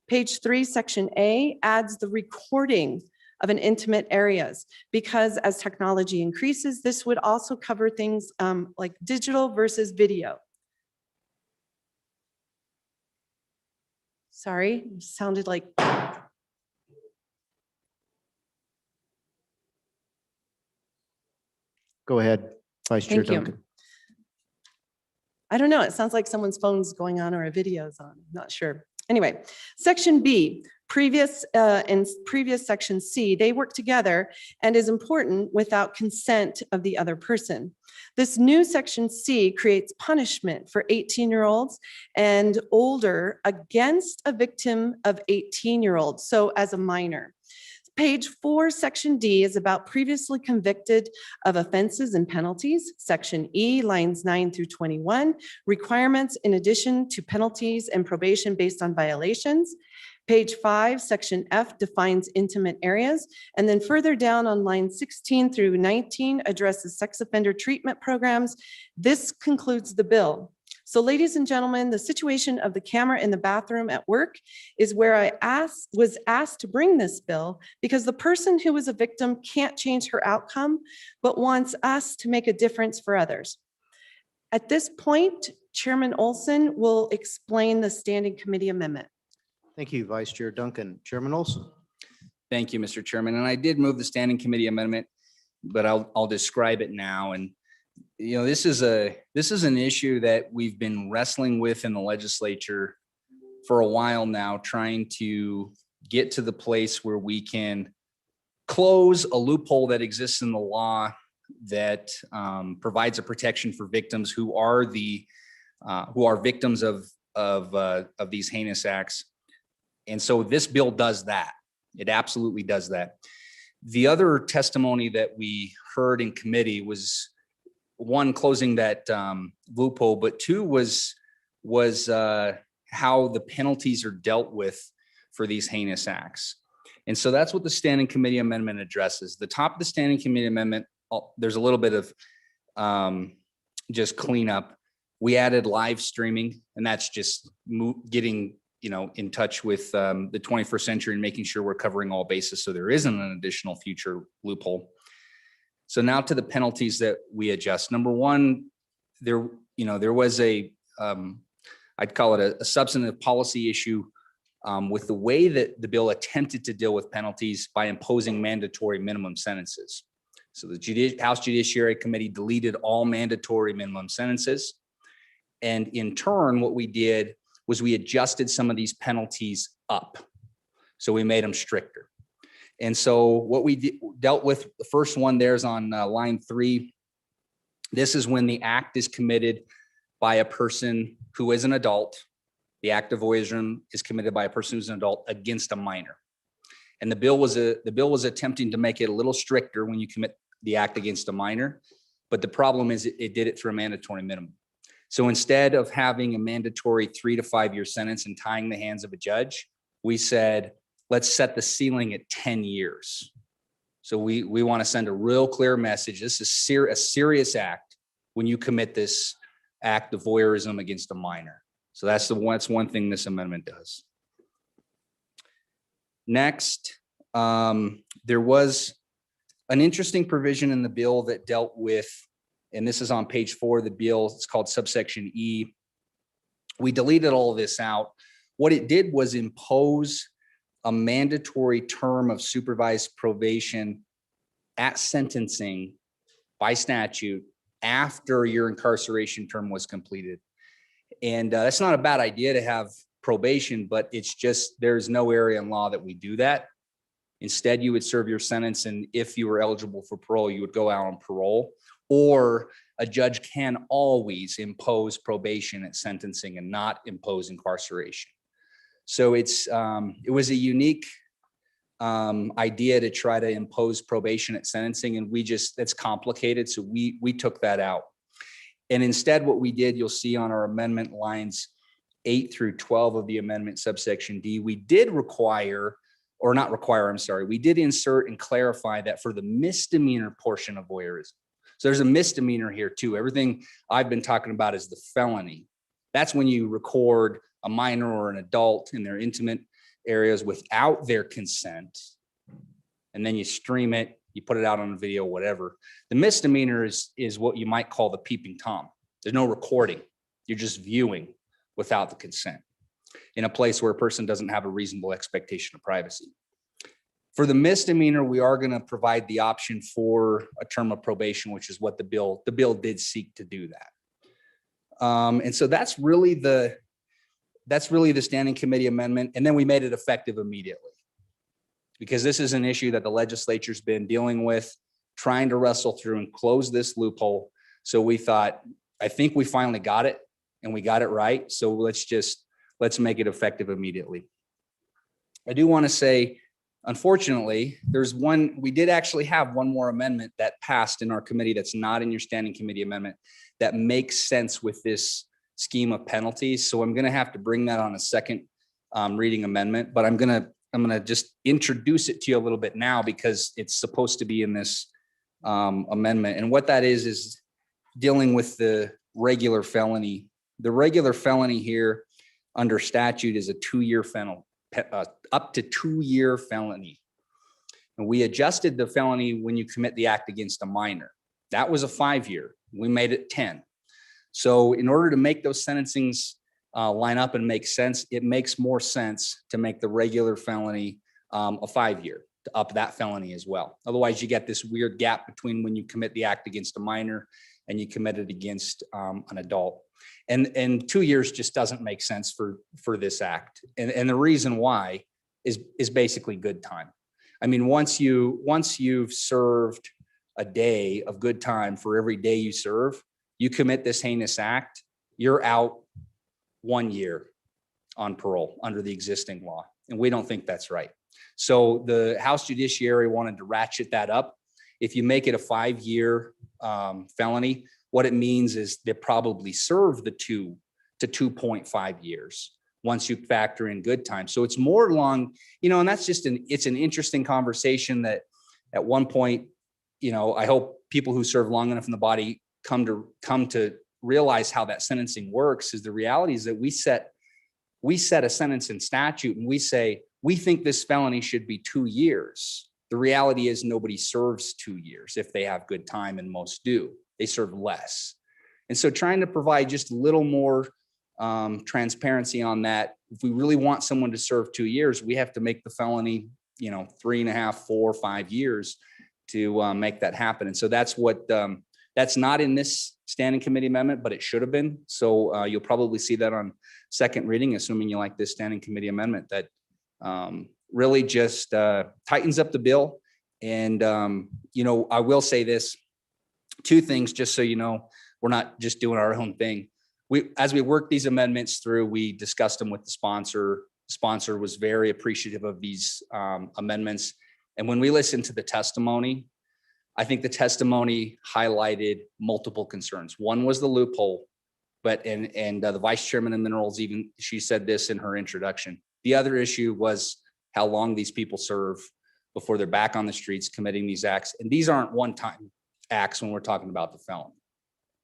Page 3, section A adds the recording of an intimate areas, because as technology increases, this would also cover things like digital versus video. Sorry, sounded like. Go ahead, Vice Chair Thank you. Duncan. I don't know, it sounds like someone's phone's going on or a video's on, I'm not sure. Anyway, section B, previous and previous section C, they work together and is important without consent of the other person. This new section C creates punishment for 18-year-olds and older against a victim of 18-year-olds, so as a minor. Page 4, section D is about previously convicted of offenses and penalties. Section E, lines 9 through 21, requirements in addition to penalties and probation based on violations. Page 5, section F defines intimate areas. And then further down on line 16 through 19 addresses sex offender treatment programs. This concludes the bill. So ladies and gentlemen, the situation of the camera in the bathroom at work is where I was asked to bring this bill because the person who was a victim can't change her outcome, but wants us to make a difference for others. At this point, Chairman Olson will explain the standing committee amendment. Thank you, Vice Chair Duncan. Chairman Olson. Thank you, Mr. Chairman. And I did move the standing committee amendment, but I'll describe it now. And you know, this is an issue that we've been wrestling with in the legislature for a while now, trying to get to the place where we can close a loophole that exists in the law that provides a protection for victims who are victims of these heinous acts. And so this bill does that. It absolutely does that. The other testimony that we heard in committee was, one, closing that loophole, but two was how the penalties are dealt with for these heinous acts. And so that's what the standing committee amendment addresses. The top of the standing committee amendment, there's a little bit of just cleanup. We added live streaming, and that's just getting in touch with the 21st century and making sure we're covering all bases so there isn't an additional future loophole. So now to the penalties that we adjust. Number one, there was I'd call it a substantive policy issue with the way that the bill attempted to deal with penalties by imposing mandatory minimum sentences. So the House Judiciary Committee deleted all mandatory minimum sentences. And in turn, what we did was we adjusted some of these penalties up. So we made them stricter. And so what we dealt with, the first one there's on line 3. This is when the act is committed by a person who is an adult. The act of voyeurism is committed by a person who's an adult against a minor. And the bill was attempting to make it a little stricter when you commit the act against a minor. But the problem is it did it through a mandatory minimum. So instead of having a mandatory 3 to 5 year sentence and tying the hands of a judge, we said, let's set the ceiling at 10 years. So we want to send a real clear message. This is a serious act when you commit this act of voyeurism against a minor. So that's one thing this amendment does. Next, there was an interesting provision in the bill that dealt with, and this is on page 4 of the bill, it's called subsection E. We deleted all of this out. What it did was impose a mandatory term of supervised probation at sentencing by statute after your incarceration term was completed. And that's not a bad idea to have probation, but it's just, there's no area in law that we do that. Instead, you would serve your sentence, and if you were eligible for parole, you would go out on parole. Or a judge can always impose probation at sentencing and not impose incarceration. So it was a unique idea to try to impose probation at sentencing, and that's complicated. So we took that out. And instead, what we did, you'll see on our amendment lines 8 through 12 of the amendment subsection D, we did require, or not require, I'm sorry, we did insert and clarify that for the misdemeanor portion of voyeurism. So there's a misdemeanor here too. Everything I've been talking about is the felony. That's when you record a minor or an adult in their intimate areas without their consent, and then you stream it, you put it out on a video, whatever. The misdemeanor is what you might call the peeping Tom. There's no recording. You're just viewing without the consent in a place where a person doesn't have a reasonable expectation of privacy. For the misdemeanor, we are going to provide the option for a term of probation, which is what the bill did seek to do that. And so that's really the standing committee amendment. And then we made it effective immediately, because this is an issue that the legislature's been dealing with, trying to wrestle through and close this loophole. So we thought, I think we finally got it, and we got it right. So let's make it effective immediately. I do want to say, unfortunately, we did actually have one more amendment that passed in our committee that's not in your standing committee amendment that makes sense with this scheme of penalties. So I'm going to have to bring that on a second reading amendment, but I'm going to just introduce it to you a little bit now, because it's supposed to be in this amendment. And what that is dealing with the regular felony. The regular felony here under statute is a 2-year felony. Up to 2-year felony. And we adjusted the felony when you commit the act against a minor. That was a 5-year. We made it 10. So in order to make those sentencings line up and make sense, it makes more sense to make the regular felony a 5-year, to up that felony as well. Otherwise, you get this weird gap between when you commit the act against a minor and you commit it against an adult. And 2 years just doesn't make sense for this act. And the reason why is basically good time. I mean, once you've served a day of good time for every day you serve, you commit this heinous act, you're out 1 year on parole under the existing law. And we don't think that's right. So the House Judiciary wanted to ratchet that up. If you make it a 5-year felony, what it means is they probably serve the 2 to 2.5 years once you factor in good time. So it's more long, and that's it's an interesting conversation that at one point, I hope people who serve long enough in the body come to realize how that sentencing works. Is the reality is that we set a sentence in statute and we say, we think this felony should be 2 years. The reality is nobody serves 2 years if they have good time, and most do. They serve less. And so trying to provide just a little more transparency on that. If we really want someone to serve 2 years, we have to make the felony, 3.5, 4, 5 years to make that happen. And so that's that's not in this standing committee amendment, but it should have been. So you'll probably see that on second reading, assuming you like this standing committee amendment that really just tightens up the bill. And, I will say this, 2 things, just so you know, we're not just doing our own thing. As we worked these amendments through, we discussed them with the sponsor. The sponsor was very appreciative of these amendments. And when we listened to the testimony, I think the testimony highlighted multiple concerns. One was the loophole, and the vice chairman of minerals, she said this in her introduction. The other issue was how long these people serve before they're back on the streets committing these acts. And these aren't one-time acts when we're talking about the felony.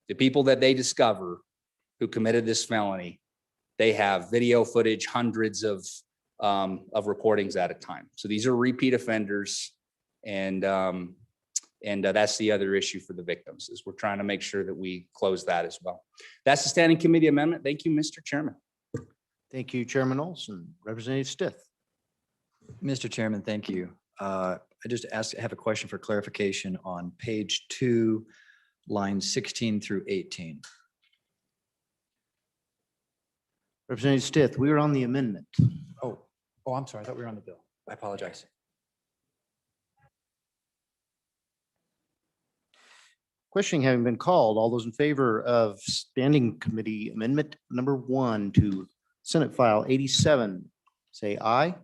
The people that they discover who committed this felony, they have video footage, hundreds of recordings at a time. So these are repeat offenders, and that's the other issue for the victims, is we're trying to make sure that we close that as well. That's the standing committee amendment. Thank you, Mr. Chairman. Thank you, Chairman Olson. Representative Stith. Mr. Chairman, thank you. I have a question for clarification on page 2, lines 16 through 18. Representative Stith, we are on the amendment. Oh, I'm sorry. I thought we were on the bill. I apologize. Questioning having been called, all those in favor of Standing Committee Amendment number 1 to Senate File 87, say aye.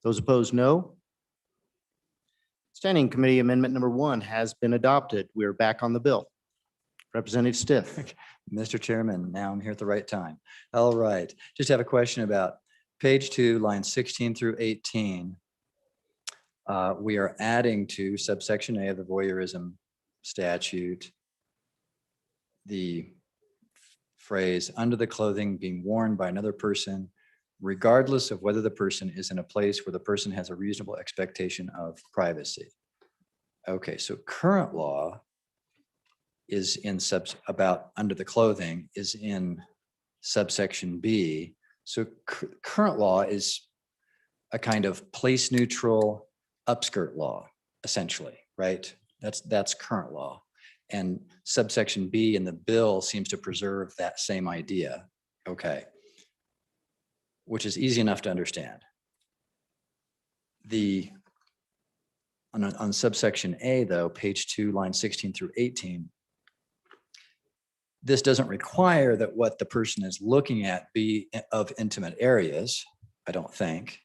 Those opposed, no. Standing Committee Amendment number 1 has been adopted. We are back on the bill. Representative Stiff. Mr. Chairman, now I'm here at the right time. All right, just have a question about page 2, lines 16 through 18. We are adding to subsection A of the voyeurism statute the phrase "under the clothing being worn by another person, regardless of whether the person is in a place where the person has a reasonable expectation of privacy." Okay, so current law is in about under the clothing is in subsection B. So current law is a kind of place neutral upskirt law, essentially, right? That's current law. And subsection B in the bill seems to preserve that same idea. Okay. Which is easy enough to understand. On subsection A though, page 2, line 16 through 18, this doesn't require that what the person is looking at be of intimate areas, I don't think.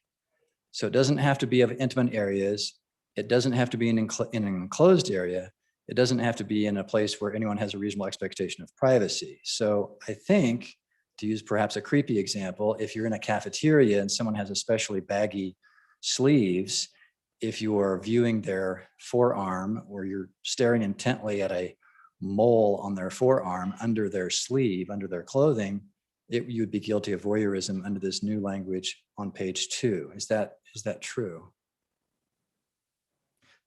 So it doesn't have to be of intimate areas. It doesn't have to be in an enclosed area. It doesn't have to be in a place where anyone has a reasonable expectation of privacy. So I think, to use perhaps a creepy example, if you're in a cafeteria and someone has especially baggy sleeves, if you are viewing their forearm or you're staring intently at a mole on their forearm under their sleeve, under their clothing, you would be guilty of voyeurism under this new language on page 2. Is that true?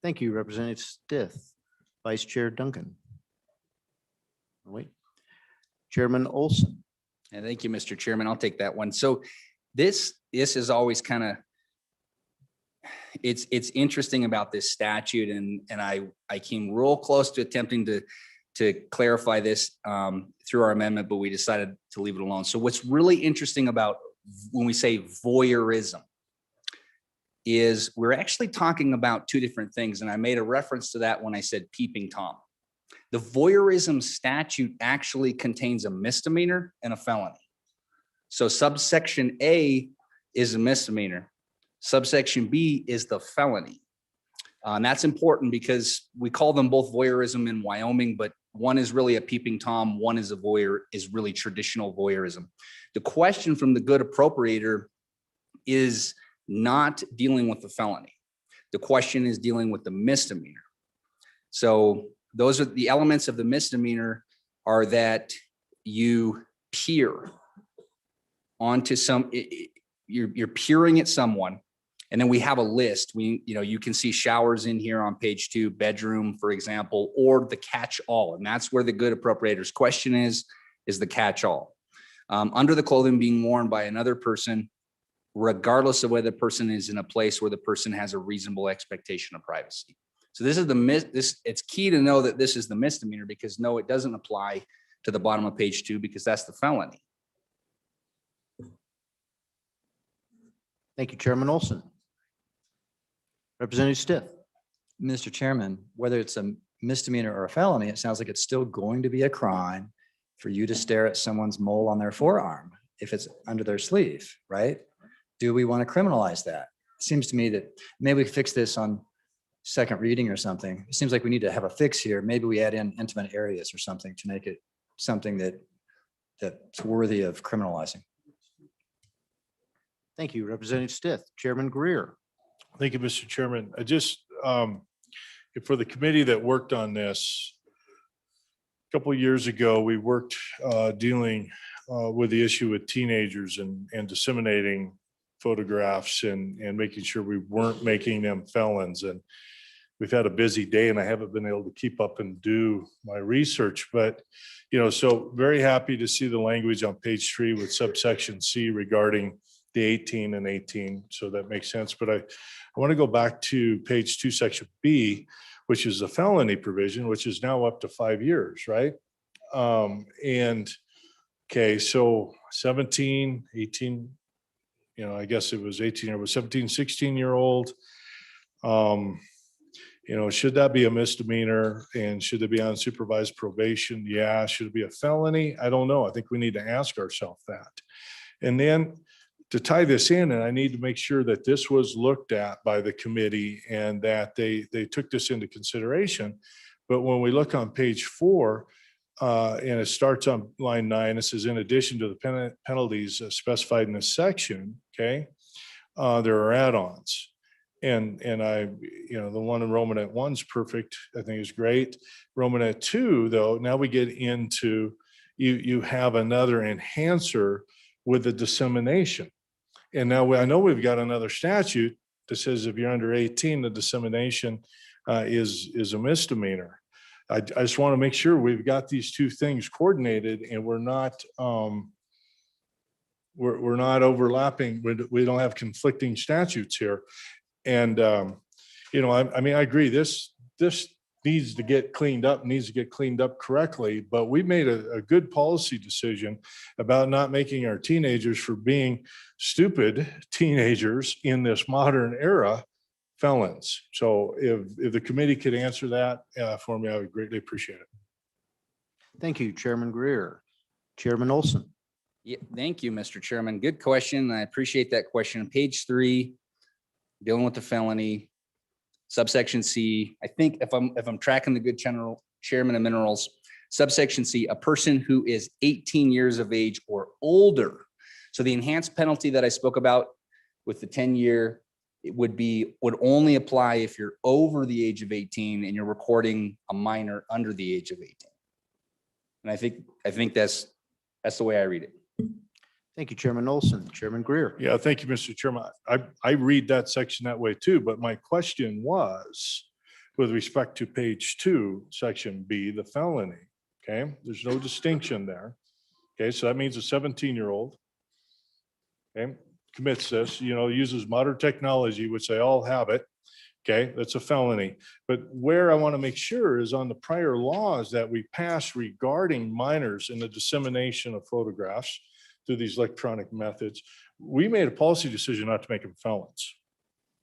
Thank you, Representative Stiff. Vice Chair Duncan. Wait. Chairman Olson. And thank you, Mr. Chairman. I'll take that one. So this is always kind of, it's interesting about this statute, and I came real close to attempting to clarify this through our amendment, but we decided to leave it alone. So what's really interesting about when we say voyeurism is we're actually talking about two different things. And I made a reference to that when I said peeping Tom. The voyeurism statute actually contains a misdemeanor and a felony. So subsection A is a misdemeanor. Subsection B is the felony. And that's important because we call them both voyeurism in Wyoming, but one is really a peeping Tom, one is a voyeur, is really traditional voyeurism. The question from the good appropriator is not dealing with the felony. The question is dealing with the misdemeanor. So those are the elements of the misdemeanor are that you peer onto you're peering at someone. And then we have a list. You can see showers in here on page 2, bedroom, for example, or the catch-all. And that's where the good appropriator's question is the catch-all. Under the clothing being worn by another person, regardless of whether the person is in a place where the person has a reasonable expectation of privacy. So this is it's key to know that this is the misdemeanor, because no, it doesn't apply to the bottom of page 2 because that's the felony. Thank you, Chairman Olson. Representative Stiff. Mr. Chairman, whether it's a misdemeanor or a felony, it sounds like it's still going to be a crime for you to stare at someone's mole on their forearm if it's under their sleeve, right? Do we want to criminalize that? It seems to me that maybe we could fix this on second reading or something. It seems like we need to have a fix here. Maybe we add in intimate areas or something to make it something that's worthy of criminalizing. Thank you, Representative Stiff. Chairman Greer. Thank you, Mr. Chairman. I just, for the committee that worked on this, a couple of years ago, we worked dealing with the issue with teenagers and disseminating photographs and making sure we weren't making them felons. And we've had a busy day and I haven't been able to keep up and do my research, but so very happy to see the language on page 3 with subsection C regarding the 18 and 18. So that makes sense. But I want to go back to page 2, section B, which is a felony provision, which is now up to 5 years, right? And okay, so 17, 18, I guess it was 18 or was 17, 16-year-old. should that be a misdemeanor and should it be on supervised probation? Yeah. Should it be a felony? I don't know. I think we need to ask ourselves that. And then to tie this in, and I need to make sure that this was looked at by the committee and that they took this into consideration. But when we look on page 4, and it starts on line 9, it says, in addition to the penalties specified in this section, okay, there are add-ons. And I, the one in Romanet 1's perfect, I think is great. Romanet 2, though, now we get into, you have another enhancer with the dissemination. And now I know we've got another statute that says if you're under 18, the dissemination is a misdemeanor. I just want to make sure we've got these two things coordinated and we're not overlapping. We don't have conflicting statutes here. And I mean, I agree. This needs to get cleaned up, correctly. But we made a good policy decision about not making our teenagers, for being stupid teenagers in this modern era, felons. So if the committee could answer that for me, I would greatly appreciate it. Thank you, Chairman Greer. Chairman Olson. Yeah, thank you, Mr. Chairman. Good question. I appreciate that question. Page 3, dealing with the felony, subsection C. I think if I'm tracking the good general chairman of minerals, subsection C, a person who is 18 years of age or older. So the enhanced penalty that I spoke about with the 10-year, it would only apply if you're over the age of 18 and you're recording a minor under the age of 18. And I think that's the way I read it. Thank you, Chairman Olson. Chairman Greer. Yeah, thank you, Mr. Chairman. I read that section that way too, but my question was with respect to page 2, section B, the felony. Okay, there's no distinction there. Okay, so that means a 17-year-old, okay, commits this, uses modern technology, which they all have it. Okay, that's a felony. But where I want to make sure is on the prior laws that we passed regarding minors and the dissemination of photographs through these electronic methods, we made a policy decision not to make them felons.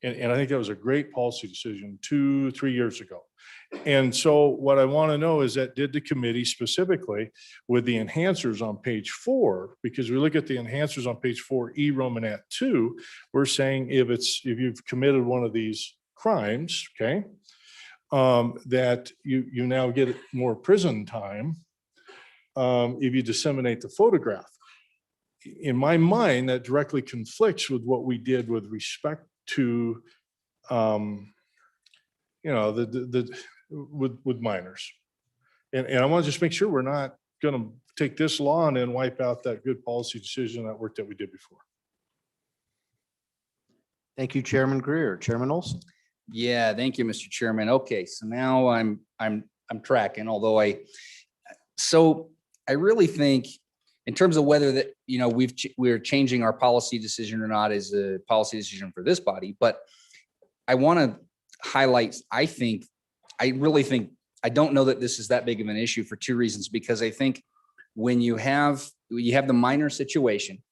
And I think that was a great policy decision 2-3 years ago. And so what I want to know is that did the committee specifically with the enhancers on page 4, because we look at the enhancers on page 4E Romanet 2, we're saying if you've committed one of these crimes, okay, that you now get more prison time if you disseminate the photograph. In my mind, that directly conflicts with what we did with respect to, with minors. And I want to just make sure we're not going to take this law and then wipe out that good policy decision, that work that we did before. Thank you, Chairman Greer. Chairman Olson. Yeah, thank you, Mr. Chairman. Okay, so now I'm tracking, although I really think in terms of whether that, we're changing our policy decision or not is a policy decision for this body, but I want to highlight, I don't know that this is that big of an issue for 2 reasons, because I think when you have the minor situation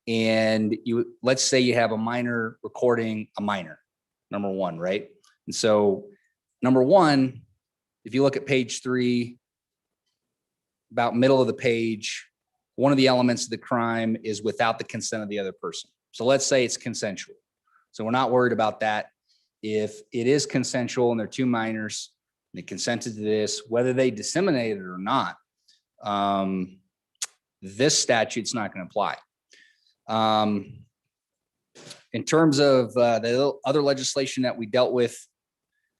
and let's say you have a minor recording a minor, number 1, right? And so number 1, if you look at page 3, about middle of the page, one of the elements of the crime is without the consent of the other person. So let's say it's consensual. So we're not worried about that. If it is consensual and they're 2 minors, they consented to this, whether they disseminate it or not, this statute's not going to apply. In terms of the other legislation that we dealt with,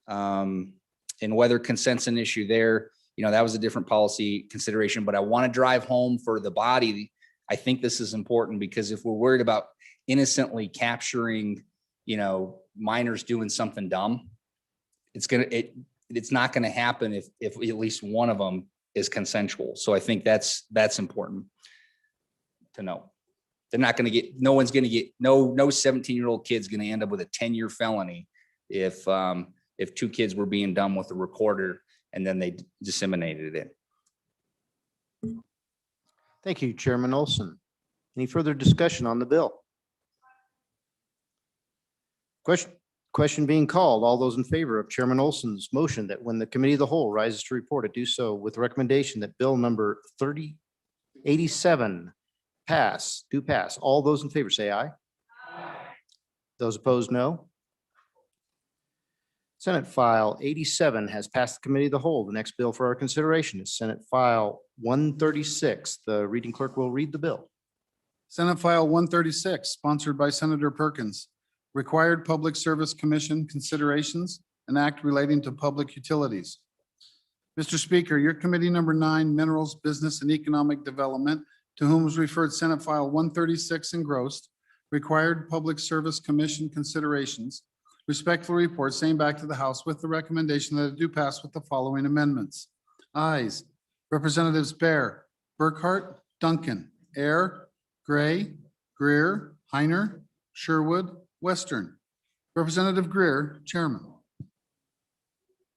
and whether consent's an issue there, that was a different policy consideration, but I want to drive home for the body. I think this is important because if we're worried about innocently capturing, minors doing something dumb, it's not going to happen if at least one of them is consensual. So I think that's important to know. They're not going to get, no 17-year-old kid's going to end up with a 10-year felony if 2 kids were being dumb with a recorder and then they disseminated it. Thank you, Chairman Olson. Any further discussion on the bill? Question being called. All those in favor of Chairman Olson's motion that when the committee of the whole rises to report, it do so with the recommendation that bill number 3087 do pass. All those in favor say aye. Those opposed, no. Senate File 87 has passed the committee of the whole. The next bill for our consideration is Senate File 136. The reading clerk will read the bill. Senate File 136, sponsored by Senator Perkins. Required Public Service Commission considerations, an act relating to public utilities. Mr. Speaker, your committee number 9, Minerals, Business and Economic Development, to whom was referred Senate File 136 engrossed, Required Public Service Commission considerations, respectfully report same back to the House with the recommendation that it do pass with the following amendments. Ayes, Representatives Bear, Burkhart, Duncan, Air, Gray, Greer, Heiner, Sherwood, Western. Representative Greer, Chairman.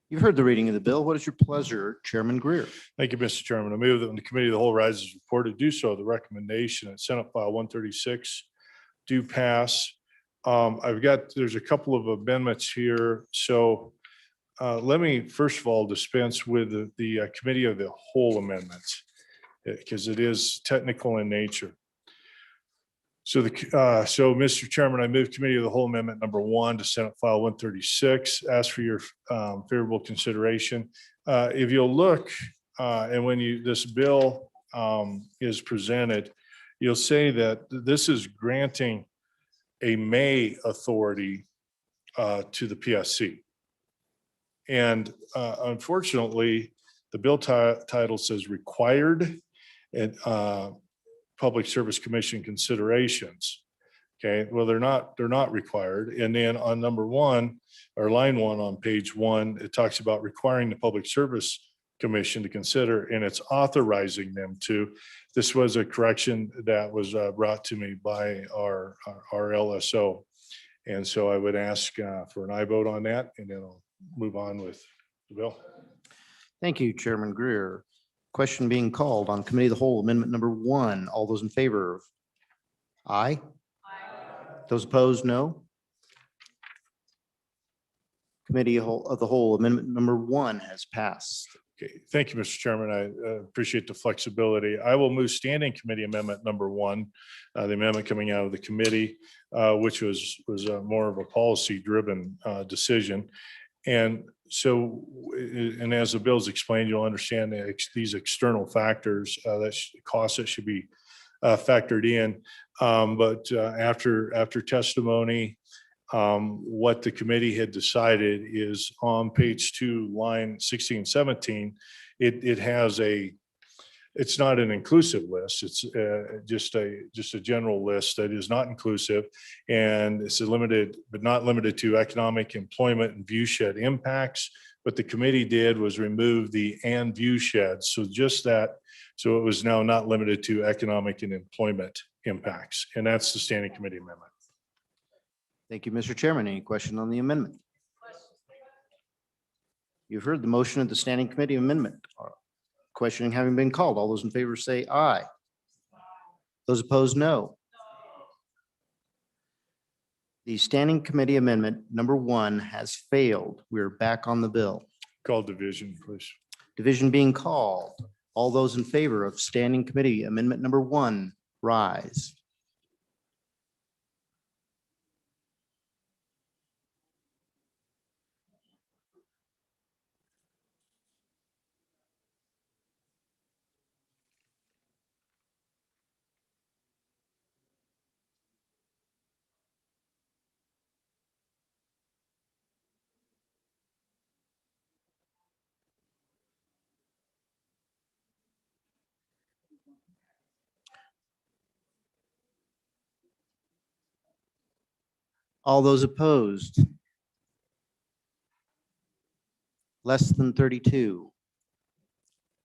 You've heard the reading of the bill. What is your pleasure, Chairman Greer? Thank you, Mr. Chairman. I move that when the committee of the whole rises reported, do so. The recommendation at Senate File 136 do pass. There's a couple of amendments here. So let me first of all dispense with the committee of the whole amendments because it is technical in nature. So Mr. Chairman, I move committee of the whole amendment number 1 to Senate File 136. Ask for your favorable consideration. If you'll look and when this bill is presented, you'll say that this is granting a may authority to the PSC. And unfortunately, the bill title says required and Public Service Commission considerations. Okay, well, they're not required. And then on number 1 or line 1 on page 1, it talks about requiring the Public Service Commission to consider, and it's authorizing them to. This was a correction that was brought to me by our LSO. And so I would ask for an aye vote on that, and then I'll move on with the bill. Thank you, Chairman Greer. Question being called on committee of the whole amendment number 1. All those in favor of aye? Those opposed, no. Committee of the whole amendment number 1 has passed. Okay, thank you, Mr. Chairman. I appreciate the flexibility. I will move standing committee amendment number 1, the amendment coming out of the committee, which was more of a policy-driven decision. And so, and as the bill is explained, you'll understand these external factors, costs that should be factored in. But after testimony, what the committee had decided is on page 2, line 16, 17, it has it's not an inclusive list. It's just a general list that is not inclusive. And it's limited, but not limited to economic, employment, and view shed impacts. What the committee did was remove the and view sheds. So just that, so it was now not limited to economic and employment impacts. And that's the standing committee amendment. Thank you, Mr. Chairman. Any question on the amendment? You've heard the motion of the standing committee amendment. Questioning having been called. All those in favor say aye. Those opposed, no. The standing committee amendment number 1 has failed. We're back on the bill. Call division, please. Division being called. All those in favor of standing committee amendment number 1, rise. All those opposed? Less than 32.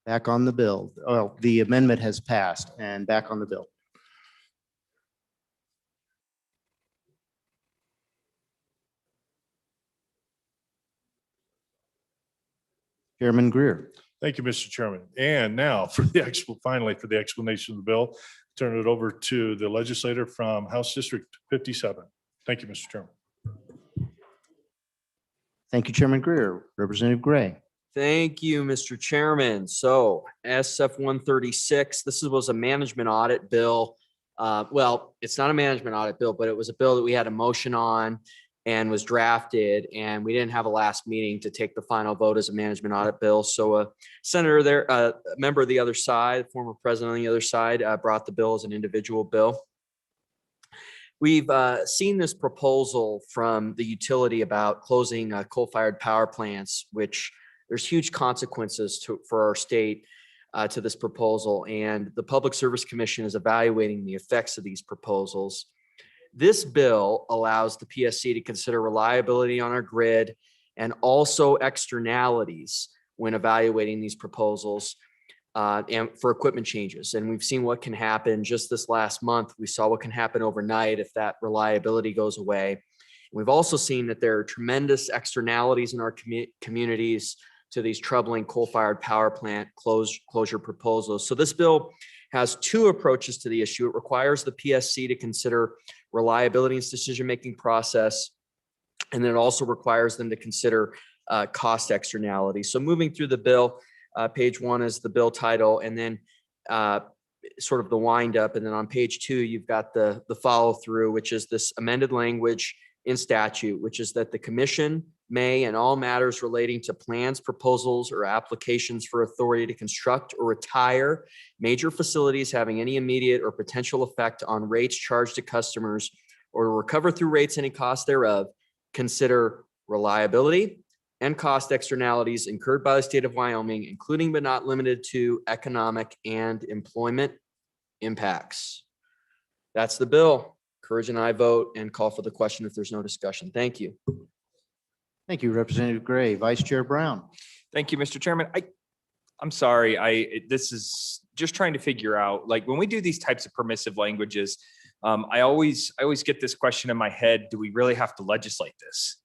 Back on the bill. Oh, the amendment has passed and back on the bill. Chairman Greer. Thank you, Mr. Chairman. And now finally for the explanation of the bill, turn it over to the legislator from House District 57. Thank you, Mr. Chairman. Thank you, Chairman Greer. Representative Gray. Thank you, Mr. Chairman. So SF 136, was a management audit bill. Well, it's not a management audit bill, but it was a bill that we had a motion on and was drafted, and we didn't have a last meeting to take the final vote as a management audit bill. So a senator there, a member of the other side, former president on the other side, brought the bill as an individual bill. We've seen this proposal from the utility about closing coal-fired power plants, which there's huge consequences for our state to this proposal. And the Public Service Commission is evaluating the effects of these proposals. This bill allows the PSC to consider reliability on our grid and also externalities when evaluating these proposals and for equipment changes. And we've seen what can happen just this last month. We saw what can happen overnight if that reliability goes away. We've also seen that there are tremendous externalities in our communities to these troubling coal-fired power plant closure proposals. So this bill has two approaches to the issue. It requires the PSC to consider reliability in its decision-making process, and then it also requires them to consider cost externalities. So moving through the bill, page 1 is the bill title, and then sort of the wind up. And then on page 2, you've got the follow through, which is this amended language in statute, which is that the commission may, in all matters relating to plans, proposals, or applications for authority to construct or retire major facilities having any immediate or potential effect on rates charged to customers or to recover through rates any cost thereof, consider reliability and cost externalities incurred by the state of Wyoming, including but not limited to economic and employment impacts. That's the bill. Courage and I vote and call for the question if there's no discussion. Thank you. Thank you, Representative Gray. Vice Chair Brown. Thank you, Mr. Chairman. I'm sorry. This is just trying to figure out, like, when we do these types of permissive languages, I always get this question in my head: do we really have to legislate this?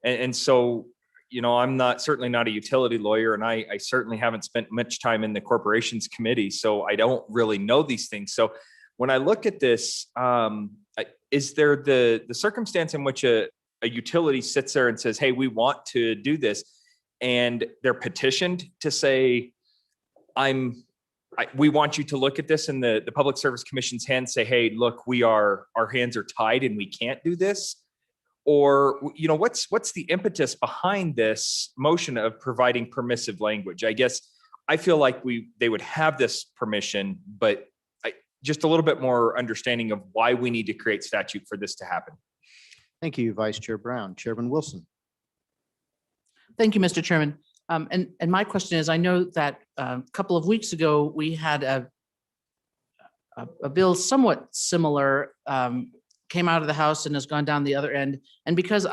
And so, you know, I'm certainly not a utility lawyer, and I certainly haven't spent much time in the corporations committee, so I don't really know these things. So when I look at this, is there the circumstance in which a utility sits there and says, hey, we want to do this, and they're petitioned to say, we want you to look at this, and the Public Service Commission's hands say, hey, look, our hands are tied and we can't do this? Or, you know, what's the impetus behind this motion of providing permissive language? I guess I feel like they would have this permission, but just a little bit more understanding of why we need to create statute for this to happen. Thank you, Vice Chair Brown. Chairman Wilson. Thank you, Mr. Chairman. And my question is, I know that a couple of weeks ago, we had a bill somewhat similar, came out of the House and has gone down the other end. And because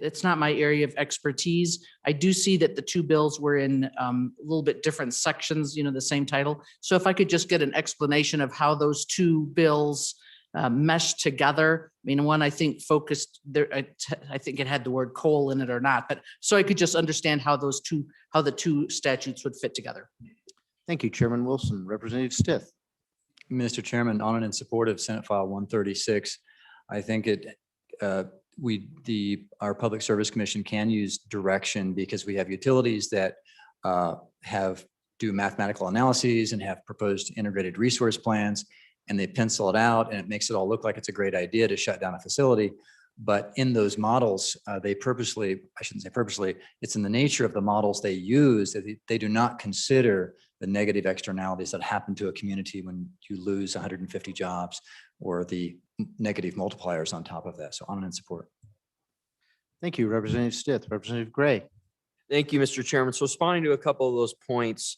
it's not my area of expertise, I do see that the two bills were in a little bit different sections, you know, the same title. So if I could just get an explanation of how those two bills meshed together. I mean, one I think focused there, I think it had the word coal in it or not, but so I could just understand how the two statutes would fit together. Thank you, Chairman Wilson. Representative Stith. Mr. Chairman, on and in support of Senate File 136, I think our Public Service Commission can use direction because we have utilities that do mathematical analyses and have proposed integrated resource plans, and they pencil it out and it makes it all look like it's a great idea to shut down a facility. But in those models, they purposely, I shouldn't say purposely, it's in the nature of the models they use that they do not consider the negative externalities that happen to a community when you lose 150 jobs or the negative multipliers on top of that. So on and in support. Thank you, Representative Stith. Representative Gray. Thank you, Mr. Chairman. So responding to a couple of those points,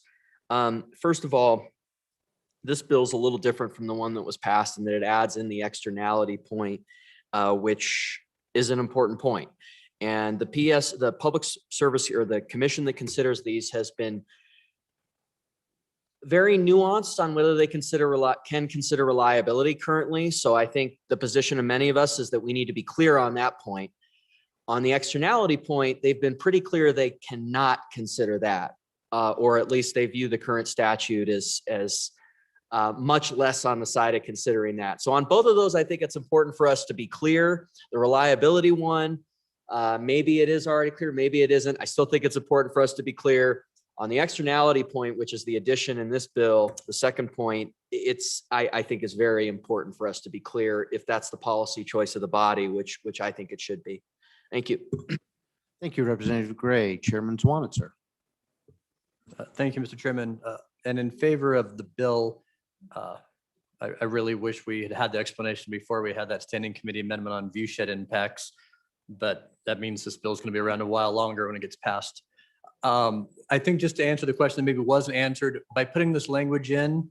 first of all, this bill is a little different from the one that was passed in that it adds in the externality point, which is an important point. And the Public Service or the commission that considers these has been very nuanced on whether they can consider reliability currently. So I think the position of many of us is that we need to be clear on that point. On the externality point, they've been pretty clear they cannot consider that, or at least they view the current statute as much less on the side of considering that. So on both of those, I think it's important for us to be clear. The reliability one, Maybe it is already clear, maybe it isn't. I still think it's important for us to be clear on the externality point, which is the addition in this bill. The second point, I think is very important for us to be clear if that's the policy choice of the body, which I think it should be. Thank you. Thank you, Representative Gray. Chairman Swanitzer. Thank you, Mr. Chairman. And in favor of the bill, I really wish we had had the explanation before we had that standing committee amendment on view shed impacts. But that means this bill is going to be around a while longer when it gets passed. I think just to answer the question that maybe wasn't answered, by putting this language in,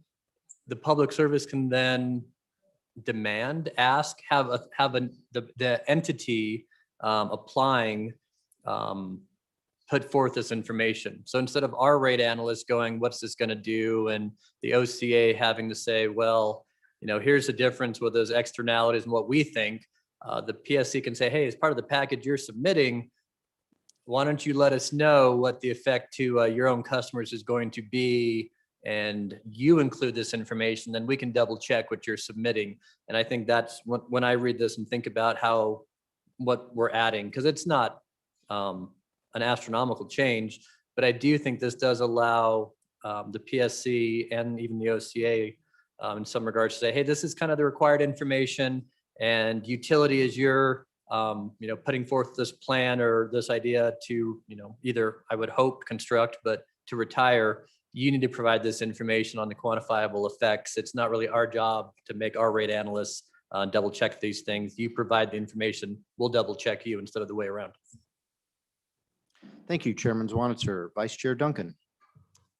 the public service can then demand, ask, the entity applying put forth this information. So instead of our rate analyst going, what's this going to do? And the OCA having to say, well, here's the difference with those externalities and what we think, the PSC can say, hey, as part of the package you're submitting, why don't you let us know what the effect to your own customers is going to be, and you include this information, then we can double check what you're submitting. And I think that's when I read this and think about what we're adding, because it's not an astronomical change, but I do think this does allow the PSC and even the OCA in some regards to say, hey, this is kind of the required information, and utility is your putting forth this plan or this idea to, either I would hope construct, but to retire, you need to provide this information on the quantifiable effects. It's not really our job to make our rate analysts double check these things. You provide the information, we'll double check you instead of the way around. Thank you, Chairman Swanitzer. Vice Chair Duncan.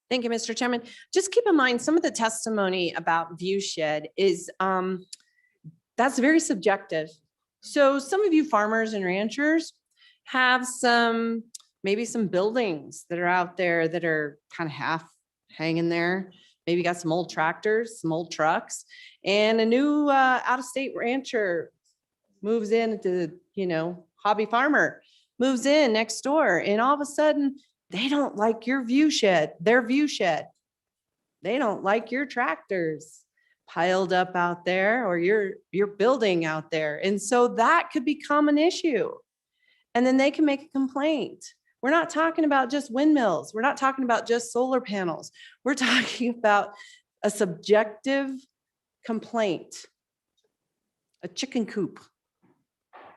Thank you, Mr. Chairman. Just keep in mind, some of the testimony about view shed is, that's very subjective. So some of you farmers and ranchers have maybe some buildings that are out there that are kind of half hanging there. Maybe got some old tractors, some old trucks, and a new out-of-state rancher moves in to, hobby farmer moves in next door, and all of a sudden they don't like your view shed, their view shed. They don't like your tractors piled up out there or your building out there. And so that could become an issue. And then they can make a complaint. We're not talking about just windmills. We're not talking about just solar panels. We're talking about a subjective complaint, a chicken coop.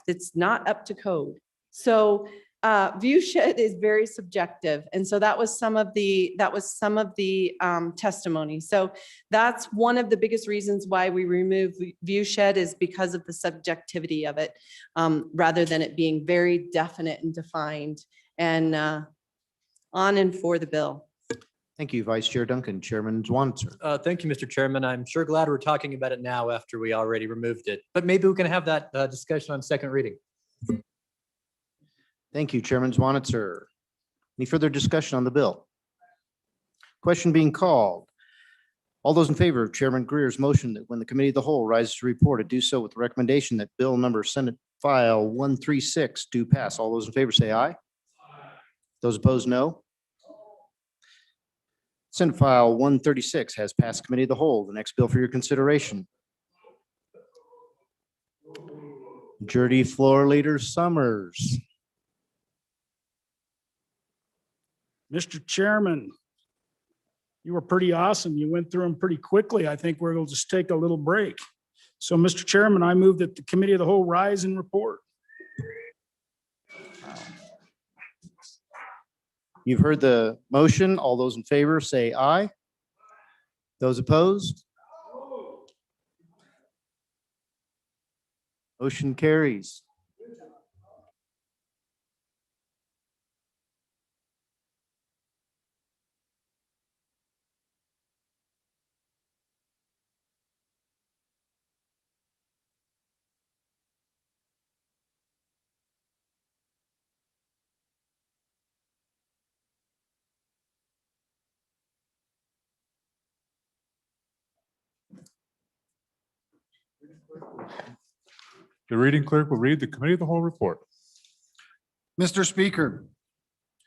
It's not up to code. So view shed is very subjective. And so that was some of the testimony. So that's one of the biggest reasons why we remove view shed, is because of the subjectivity of it, rather than it being very definite and defined and on and for the bill. Thank you, Vice Chair Duncan. Chairman Swanitzer. Thank you, Mr. Chairman. I'm sure glad we're talking about it now after we already removed it, but maybe we can have that discussion on second reading. Thank you, Chairman Swanitzer. Any further discussion on the bill? Question being called. All those in favor of Chairman Greer's motion that when the committee of the whole rises to report, it do so with the recommendation that bill number Senate file 136 do pass. All those in favor say aye. Those opposed, no. Senate file 136 has passed committee of the whole. The next bill for your consideration. Majority Floor Leader Summers. Mr. Chairman, you were pretty awesome. You went through them pretty quickly. I think we're going to just take a little break. So, Mr. Chairman, I move that the committee of the whole rise and report. You've heard the motion. All those in favor say aye. Those opposed? Motion carries. The reading clerk will read the committee of the whole report. Mr. Speaker,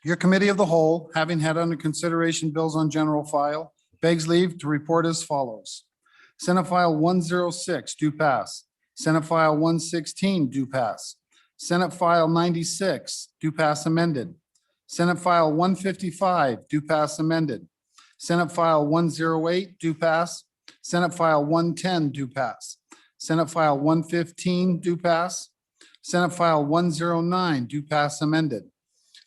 your committee of the whole, having had under consideration bills on general file, begs leave to report as follows. Senate File 106 do pass. Senate File 116 do pass. Senate File 96, do pass amended. Senate File 155, do pass amended. Senate File 108, do pass. Senate File 110, do pass. Senate File 115, do pass. Senate File 109, do pass amended.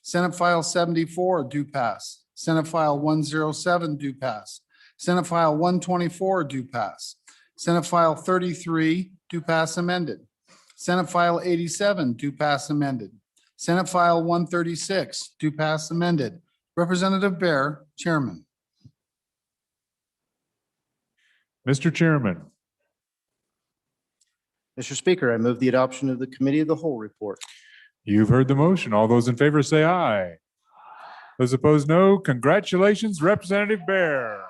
Senate File 74, do pass. Senate File 107, do pass. Senate File 124, do pass. Senate File 33, do pass amended. Senate File 87, do pass amended. Senate File 136, do pass amended. Representative Bear, Chairman. Mr. Chairman, Mr. Speaker, I move the adoption of the Committee of the Whole report. you've heard the motion. All those in favor say aye. Those opposed, no. Congratulations, Representative Bear.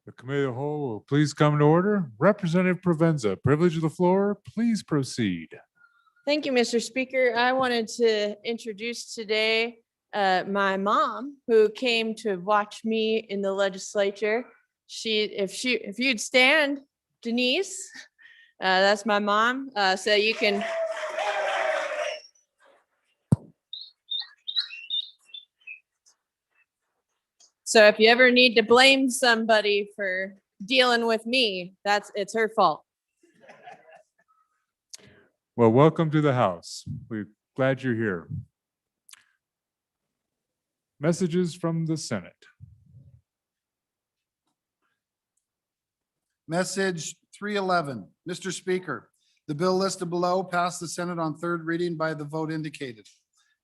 The committee of the whole will please come to order. Representative Provenza, privilege of the floor, please proceed. Thank you, Mr. Speaker. I wanted to introduce today my mom, who came to watch me in the legislature. If you'd stand, Denise, that's my mom. So you can. So if you ever need to blame somebody for dealing with me, it's her fault. Well, welcome to the House. We're glad you're here. Messages from the Senate. Message 311, Mr. Speaker, the bill listed below passed the Senate on third reading by the vote indicated.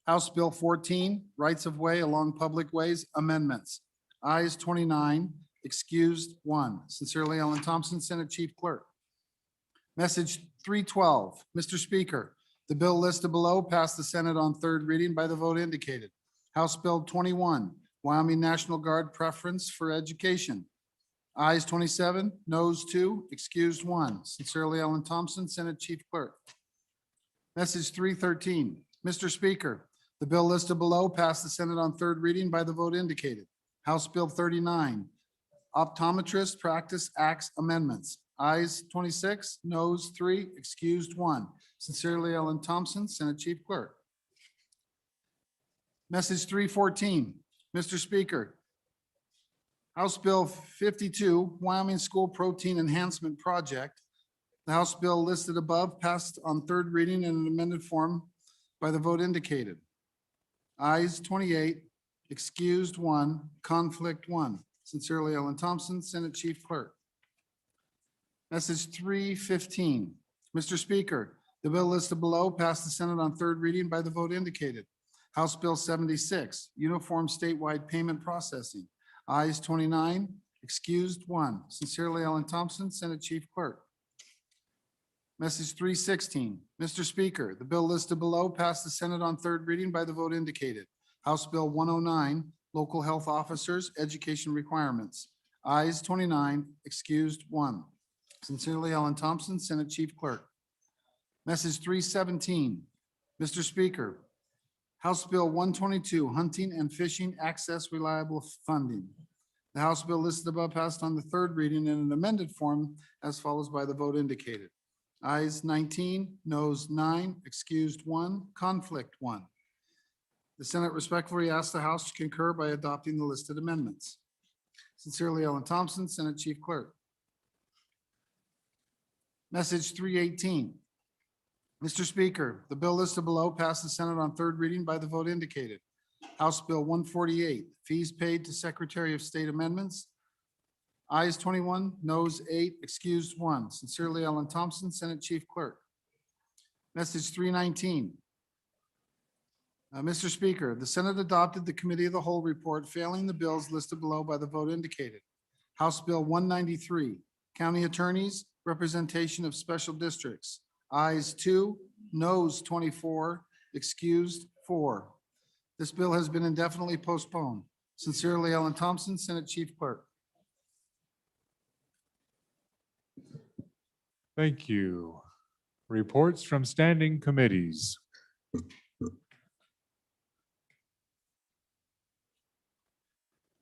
House Bill 14, Rights of Way Along Public Ways Amendments. Ayes 29, excused 1. Sincerely, Ellen Thompson, Senate Chief Clerk. Message 312, Mr. Speaker, the bill listed below passed the Senate on third reading by the vote indicated. House Bill 21, Wyoming National Guard Preference for Education. Ayes 27, noes 2, excused 1. Sincerely, Ellen Thompson, Senate Chief Clerk. Message 313, Mr. Speaker, the bill listed below passed the Senate on third reading by the vote indicated. House Bill 39, Optometrist Practice Acts Amendments. Ayes 26, noes 3, excused 1. Sincerely, Ellen Thompson, Senate Chief Clerk. Message 314, Mr. Speaker, House Bill 52, Wyoming School Protein Enhancement Project. The House bill listed above passed on third reading in an amended form by the vote indicated. Ayes 28, excused 1, conflict 1. Sincerely, Ellen Thompson, Senate Chief Clerk. Message 315, Mr. Speaker, the bill listed below passed the Senate on third reading by the vote indicated. House Bill 76, Uniform Statewide Payment Processing. Ayes 29, excused 1. Sincerely, Ellen Thompson, Senate Chief Clerk. Message 316, Mr. Speaker, the bill listed below passed the Senate on third reading by the vote indicated. House Bill 109, Local Health Officers Education Requirements. Ayes 29, excused 1. Sincerely, Ellen Thompson, Senate Chief Clerk. Message 317, Mr. Speaker, House Bill 122, Hunting and Fishing Access Reliable Funding. The House bill listed above passed on the third reading in an amended form as follows by the vote indicated. Ayes 19, noes 9, excused 1, conflict 1. The Senate respectfully asks the House to concur by adopting the listed amendments. Sincerely, Ellen Thompson, Senate Chief Clerk. Message 318. Mr. Speaker, the bill listed below passed the Senate on third reading by the vote indicated. House Bill 148, fees paid to Secretary of State amendments. Ayes 21, noes 8, excused 1. Sincerely, Ellen Thompson, Senate Chief Clerk. Message 319. Mr. Speaker, the Senate adopted the Committee of the Whole report, failing the bills listed below by the vote indicated. House Bill 193, County Attorneys, Representation of Special Districts. Ayes 2, noes 24, excused 4. This bill has been indefinitely postponed. Sincerely, Ellen Thompson, Senate Chief Clerk. Thank you. Reports from standing committees.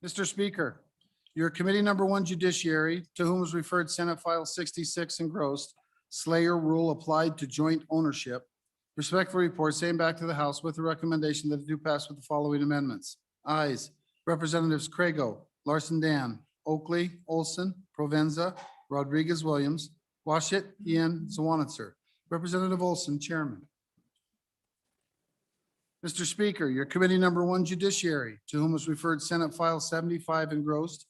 Mr. Speaker, your committee number 1 Judiciary, to whom was referred Senate File 66 engrossed, Slayer rule applied to joint ownership. Respectful report, same back to the House with the recommendation that it do pass with the following amendments. Ayes, Representatives Crago, Larson Dan, Oakley, Olson, Provenza, Rodriguez Williams, Washit, Ian, Zwanitzer. Representative Olson, Chairman. Mr. Speaker, your committee number 1 Judiciary, to whom was referred Senate File 75 engrossed,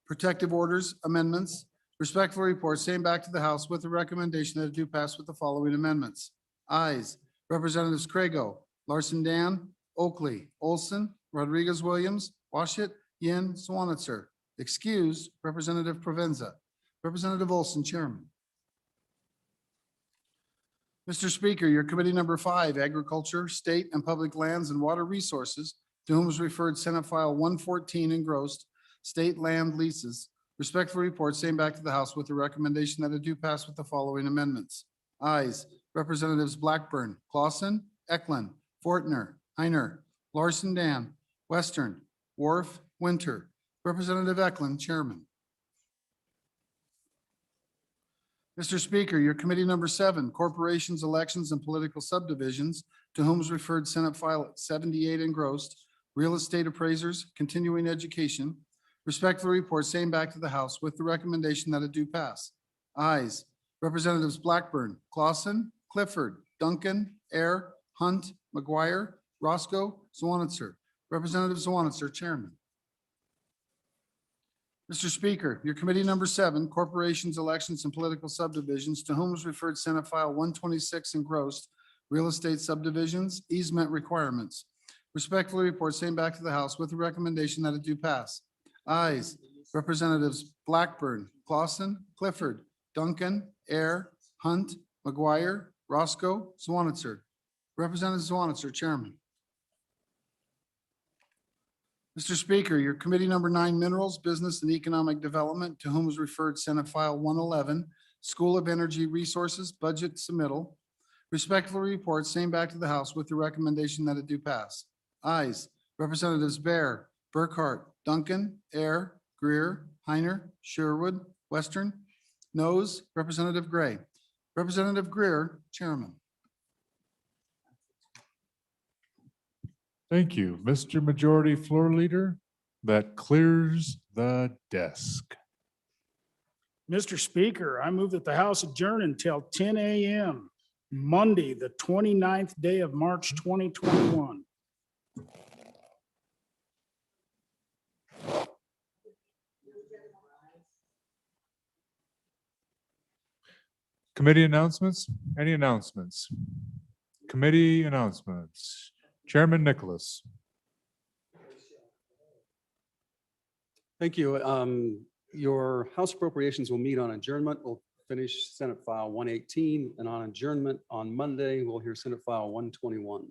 protective orders, amendments. Respectful report, same back to the House with the recommendation that it do pass with the following amendments. Ayes, Representatives Crago, Larson Dan, Oakley, Olson, Rodriguez Williams, Washit, Yin, Swanitzer. Excused, Representative Provenza. Representative Olson, Chairman. Mr. Speaker, your committee number 5, Agriculture, State and Public Lands and Water Resources, to whom was referred Senate File 114 engrossed, State Land Leases. Respectful report, same back to the House with the recommendation that it do pass with the following amendments. Ayes, Representatives Blackburn, Clausen, Eklund, Fortner, Heiner, Larson Dan, Western, Wharf, Winter. Representative Eklund, Chairman. Mr. Speaker, your committee number 7, Corporations, Elections, and Political Subdivisions, to whom is referred Senate File 78 engrossed, Real Estate Appraisers, Continuing Education. Respectfully report, same back to the House with the recommendation that it do pass. Ayes, Representatives Blackburn, Clausen, Clifford, Duncan, Air, Hunt, McGuire, Roscoe, Zwanitzer. Representative Zwanitzer, Chairman. Mr. Speaker, your committee number 7, Corporations, Elections, and Political Subdivisions, to whom was referred Senate File 126 engrossed, Real Estate Subdivisions, Easement Requirements. Respectfully report, same back to the House with the recommendation that it do pass. Ayes, Representatives Blackburn, Clausen, Clifford, Duncan, Air, Hunt, McGuire, Roscoe, Zwanitzer. Representative Zwanitzer, Chairman. Mr. Speaker, your committee number 9, Minerals, Business, and Economic Development, to whom was referred Senate File 111, School of Energy Resources, Budget Submittal. Respectfully report, same back to the House with the recommendation that it do pass. Ayes, Representatives Bear, Burkhart, Duncan, Air, Greer, Heiner, Sherwood, Western. Noes, Representative Gray. Representative Greer, Chairman. Thank you. Mr. Majority Floor Leader, that clears the desk. Mr. Speaker, I move that the House adjourn until 10 a.m. Monday, the 29th day of March, 2021. Committee announcements? Any announcements? Committee announcements. Chairman Nicholas. Thank you. Your House appropriations will meet on adjournment. We'll finish Senate File 118, and on adjournment on Monday, we'll hear Senate File 121.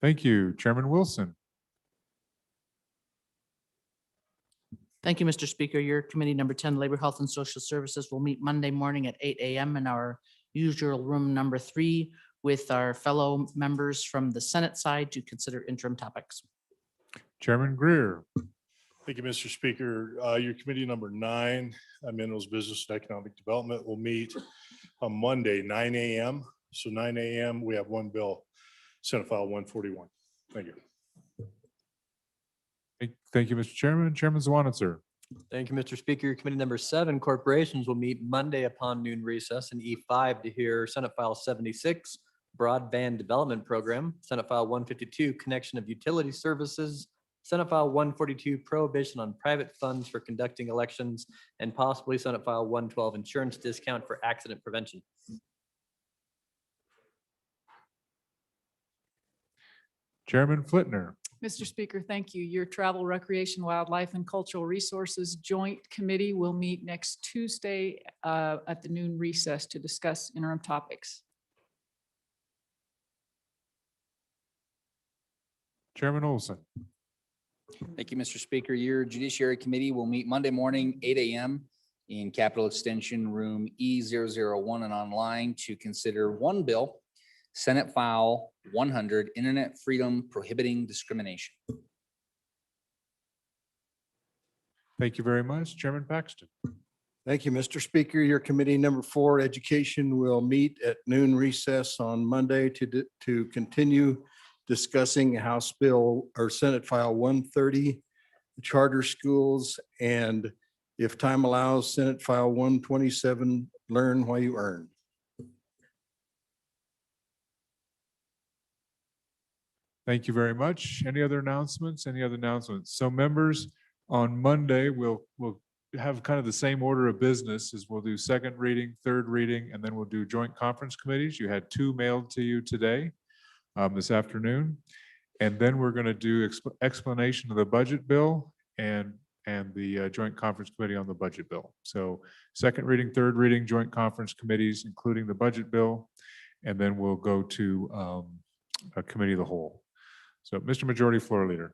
Thank you. Chairman Wilson. Thank you, Mr. Speaker. Your committee number 10, Labor, Health, and Social Services, will meet Monday morning at 8 a.m. in our usual room number 3 with our fellow members from the Senate side to consider interim topics. Chairman Greer. Thank you, Mr. Speaker. Your committee number 9, Minerals, Business, and Economic Development, will meet on Monday, 9 a.m. So 9 a.m., we have one bill, Senate File 141. Thank you. Thank you, Mr. Chairman. Chairman Zwanitzer. Thank you, Mr. Speaker. Your committee number 7, Corporations, will meet Monday upon noon recess in E5 to hear Senate File 76, Broadband Development Program, Senate File 152, Connection of Utility Services, Senate File 142, Prohibition on Private Funds for Conducting Elections, and possibly Senate File 112, Insurance Discount for Accident Prevention. Chairman Flitner. Mr. Speaker, thank you. Your Travel, Recreation, Wildlife, and Cultural Resources Joint Committee will meet next Tuesday at the noon recess to discuss interim topics. Chairman Olson. Thank you, Mr. Speaker. Your Judiciary Committee will meet Monday morning, 8 a.m. in Capitol Extension Room E001 and online to consider one bill, Senate File 100, Internet Freedom Prohibiting Discrimination. Thank you very much. Chairman Paxton. Thank you, Mr. Speaker. Your committee number 4, Education, will meet at noon recess on Monday to continue discussing House Bill or Senate File 130, charter schools, and if time allows, Senate File 127, learn while you earn. Thank you very much. Any other announcements? Any other announcements? So members, on Monday, we'll have kind of the same order of business as we'll do second reading, third reading, and then we'll do joint conference committees. You had 2 mailed to you today, this afternoon. And then we're going to do explanation of the budget bill and the joint conference committee on the budget bill. So second reading, third reading, joint conference committees, including the budget bill, and then we'll go to a committee of the whole. So Mr. Majority Floor Leader.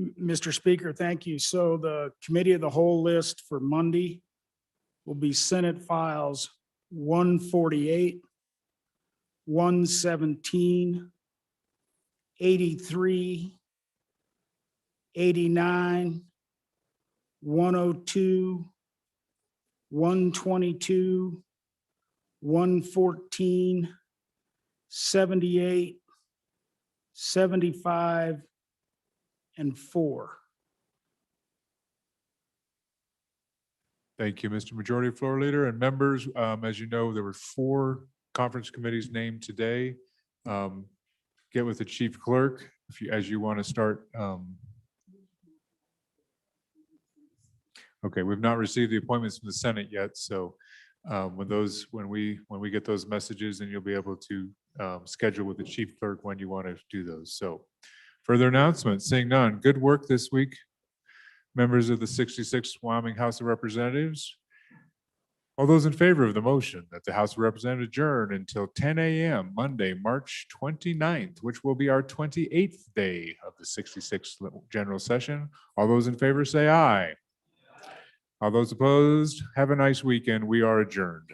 Mr. Speaker, thank you. So the committee of the whole list for Monday will be Senate Files 148, 117, 83, 89, 102, 122, 114, 78, 75, and 4. Thank you, Mr. Majority Floor Leader and members. As you know, there were 4 conference committees named today. Get with the chief clerk as you want to start. Okay, we've not received the appointments from the Senate yet, so when we get those messages, then you'll be able to schedule with the chief clerk when you want to do those. So further announcements, seeing none. Good work this week, members of the 66th Wyoming House of Representatives. All those in favor of the motion that the House of Representatives adjourn until 10 a.m. Monday, March 29th, which will be our 28th day of the 66th general session. All those in favor say aye. All those opposed, have a nice weekend. We are adjourned.